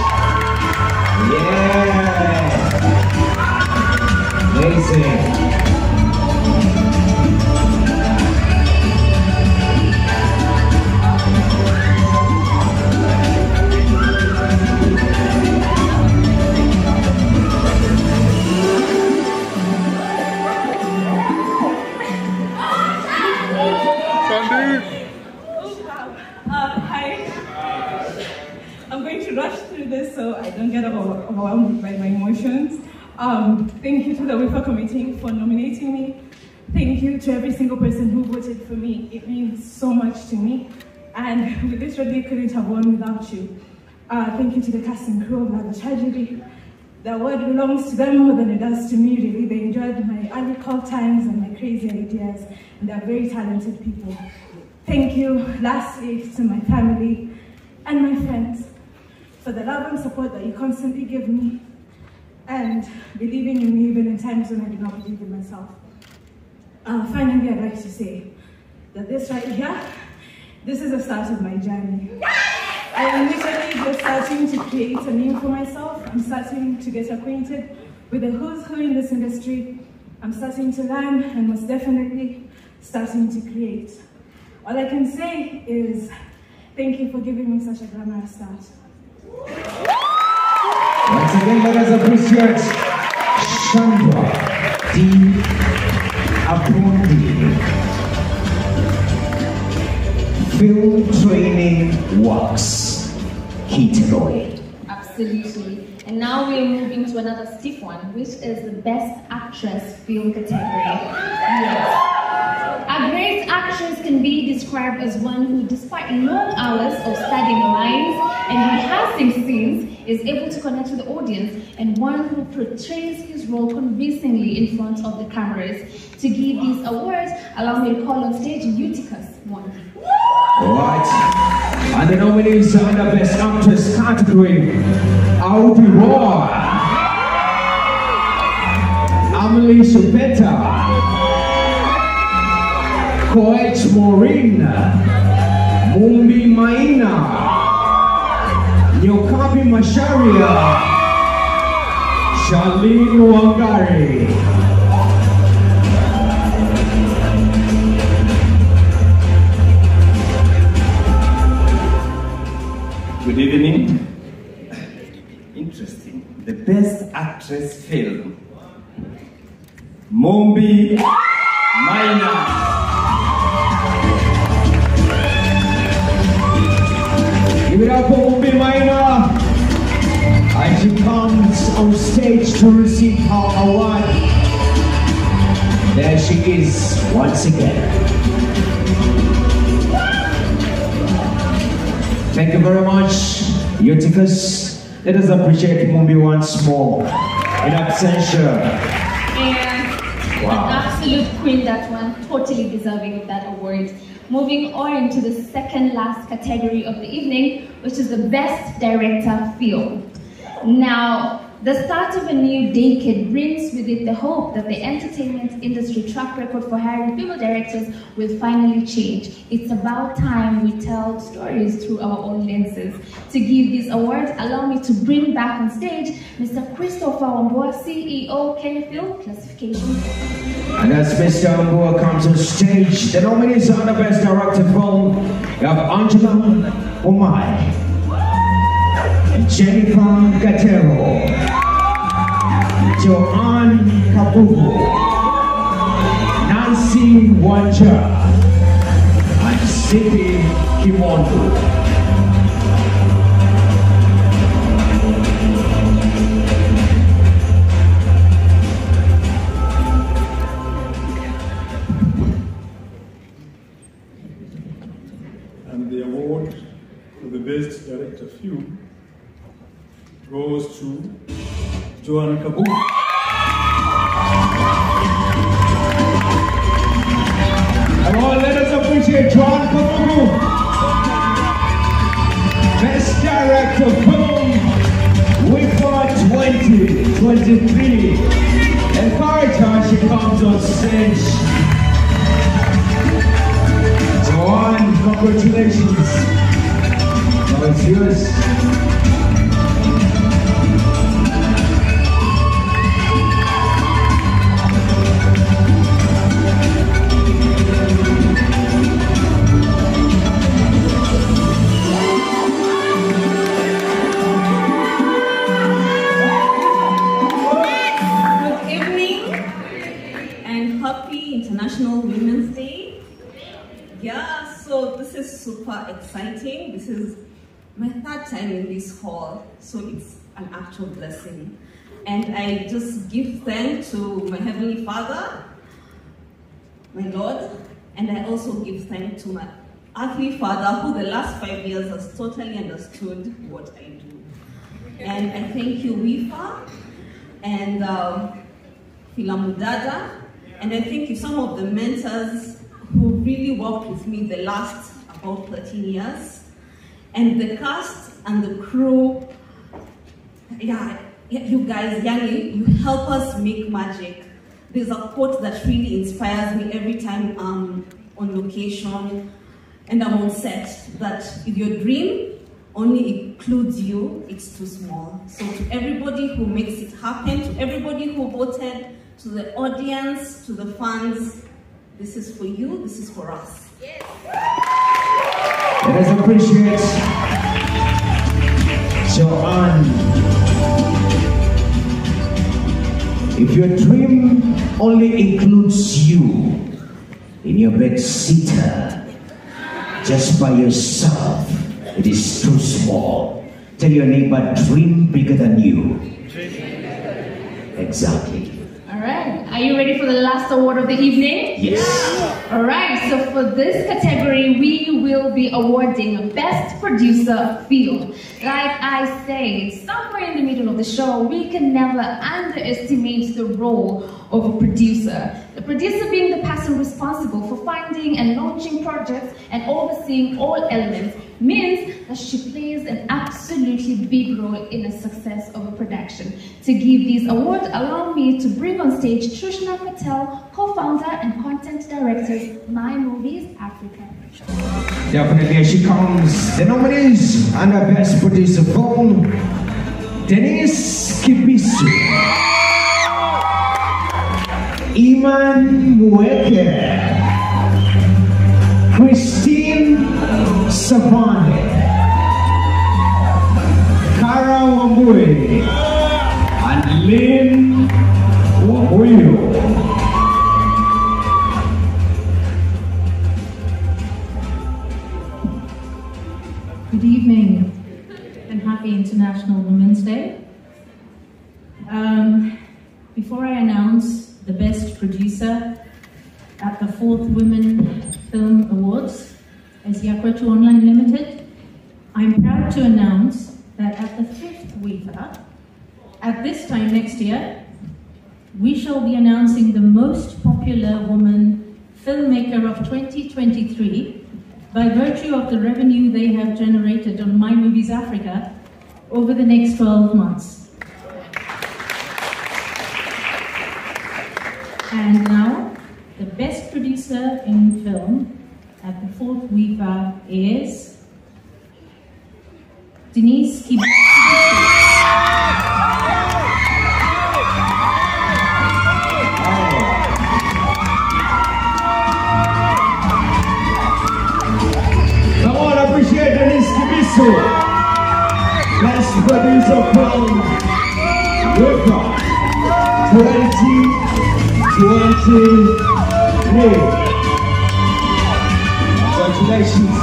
Yeah. Amazing. So I don't get overwhelmed by my emotions. Thank you to the WIFA committee for nominating me. Thank you to every single person who voted for me. It means so much to me. And we literally couldn't have won without you. Thank you to the cast and crew of Love the Tragedy. The award belongs to them more than it does to me, really. They enjoyed my early call times and my crazy ideas, and they're very talented people. Thank you, lastly, to my family and my friends for the love and support that you constantly give me, and believing in me even in times when I do not believe in myself. Finally, I'd like to say that this right here, this is the start of my journey. I am literally just starting to create a name for myself. I'm starting to get acquainted with the who's who in this industry. I'm starting to learn and most definitely starting to create. All I can say is thank you for giving me such a glamorous start. Once again, let us appreciate Chandra D. Akonde. Film training works. Kiteroy. Absolutely. And now we are moving to another stiff one, which is the Best Actress Film category. Yes. A great actress can be described as one who, despite long hours of studying lines and rehearsing scenes, is able to connect with the audience, and one who portrays his role convincingly in front of the cameras. To give these awards, allow me to call on stage Eutychus Mwangi. Alright, and the nominees are in the Best Actress category. Audi Roy, Family Supeta, Coach Maureen, Mumbi Maina, Nyokabi Masharia, Charlene Wangari. Good evening. Interesting. The best actress film. Mumbi Maina. Give it up for Mumbi Maina as she comes on stage to receive her award. There she is once again. Thank you very much, Eutychus. Let us appreciate Mumbi once more in absentia. And an absolute queen, that one, totally deserving of that award. Moving on to the second last category of the evening, which is the Best Director Film. Now, the start of a new decade brings with it the hope that the entertainment industry track record for hiring female directors will finally change. It's about time we tell stories through our own lenses. To give these awards, allow me to bring back on stage Mr. Christopher Wambua, CEO, Kenya Film Classification. And as Mr. Wambua comes on stage, the nominees are the Best Director Film. We have Angela Omai, Jennifer Gatero, Joanne Kabugu, Nancy Wanja, and Sipi Kimondo. And the award for the Best Director Film goes to Joanne Kabugu. Come on, let us appreciate Joanne Kabugu. Best Director Film, WIFA 2023. Encourage her as she comes on stage. Joanne, congratulations. Now it's yours. International Women's Day. Yeah, so this is super exciting. This is my third time in this hall, so it's an actual blessing. And I just give thanks to my Heavenly Father, my Lord, and I also give thanks to my earthly father, who the last 5 years has totally understood what I do. And I thank you, WIFA, and Filamudada, and I thank you, some of the mentors who really worked with me the last about 13 years, and the cast and the crew. Yeah, you guys, Yanni, you help us make magic. There's a quote that really inspires me every time I'm on location and I'm on set, that if your dream only includes you, it's too small. So to everybody who makes it happen, to everybody who voted, to the audience, to the fans, this is for you, this is for us. Yes. Let us appreciate Joanne. If your dream only includes you in your bed sitter, just by yourself, it is too small. Tell your neighbor, dream bigger than you. Exactly. All right, are you ready for the last award of the evening? Yes. All right, so for this category, we will be awarding Best Producer Film. Like I say, somewhere in the middle of the show, we can never underestimate the role of a producer. The producer being the person responsible for finding and launching projects and overseeing all elements means that she plays an absolutely big role in the success of a production. To give these awards, allow me to bring on stage Shushna Patel, co-founder and content director, My Movies Africa. Definitely, here she comes. The nominees and our best producer film, Denise Kibisu, Iman Mweke, Christine Savane, Kara Wambui, and Lynn Wahuyo. Good evening and happy International Women's Day. Before I announce the best producer at the 4th Women Film Awards as Yakwetu Online Limited, I'm proud to announce that at the 5th WIFA, at this time next year, we shall be announcing the most popular woman filmmaker of 2023 by virtue of the revenue they have generated on My Movies Africa over the next 12 months. And now, the best producer in film at the 4th WIFA is Denise Kibisu. Come on, appreciate Denise Kibisu. Best producer film, WIFA 2023. Congratulations.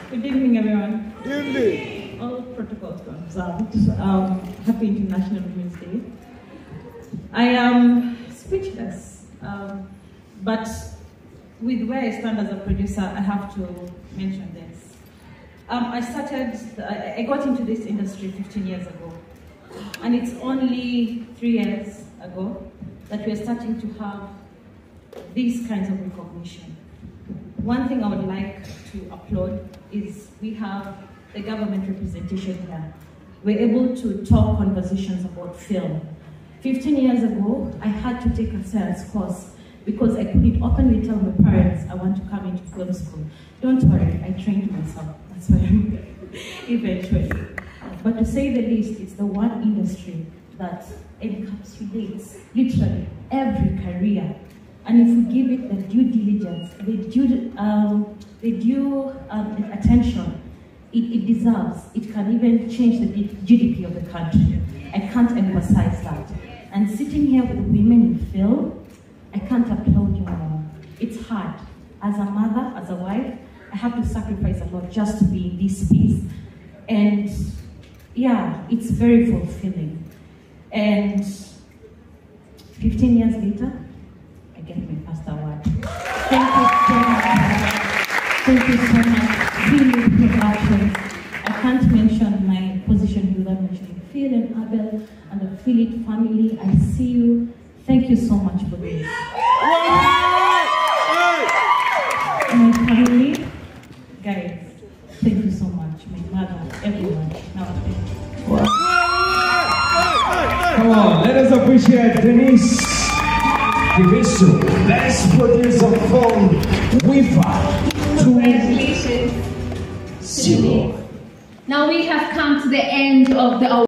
Good evening, everyone. Good evening. All protocols observed. Happy International Women's Day. I am speechless, but with where I stand as a producer, I have to mention this. I got into this industry 15 years ago, and it's only 3 years ago that we're starting to have these kinds of recognition. One thing I would like to applaud is we have the government representation here. We're able to talk conversations about film. 15 years ago, I had to take a science course because I couldn't openly tell my parents I want to come into film school. Don't worry, I trained myself. That's why I'm here eventually. But to say the least, it's the one industry that encapsulates literally every career. And if we give it the due diligence, the due attention it deserves, it can even change the GDP of the country. I can't emphasize that. And sitting here with women in film, I can't applaud you more. It's hard. As a mother, as a wife, I have to sacrifice a lot just to be in this space. And yeah, it's very fulfilling. And 15 years later, I get my first award. Thank you so much. Thank you so much. Really productions. I can't mention my position without mentioning Phil and Abel and the Philip family. I see you. Thank you so much for this. My family, guys, thank you so much. My mother, everyone. Now, Come on, let us appreciate Denise Kibisu, best producer film, WIFA. Congratulations. 0. Now we have come to the end of the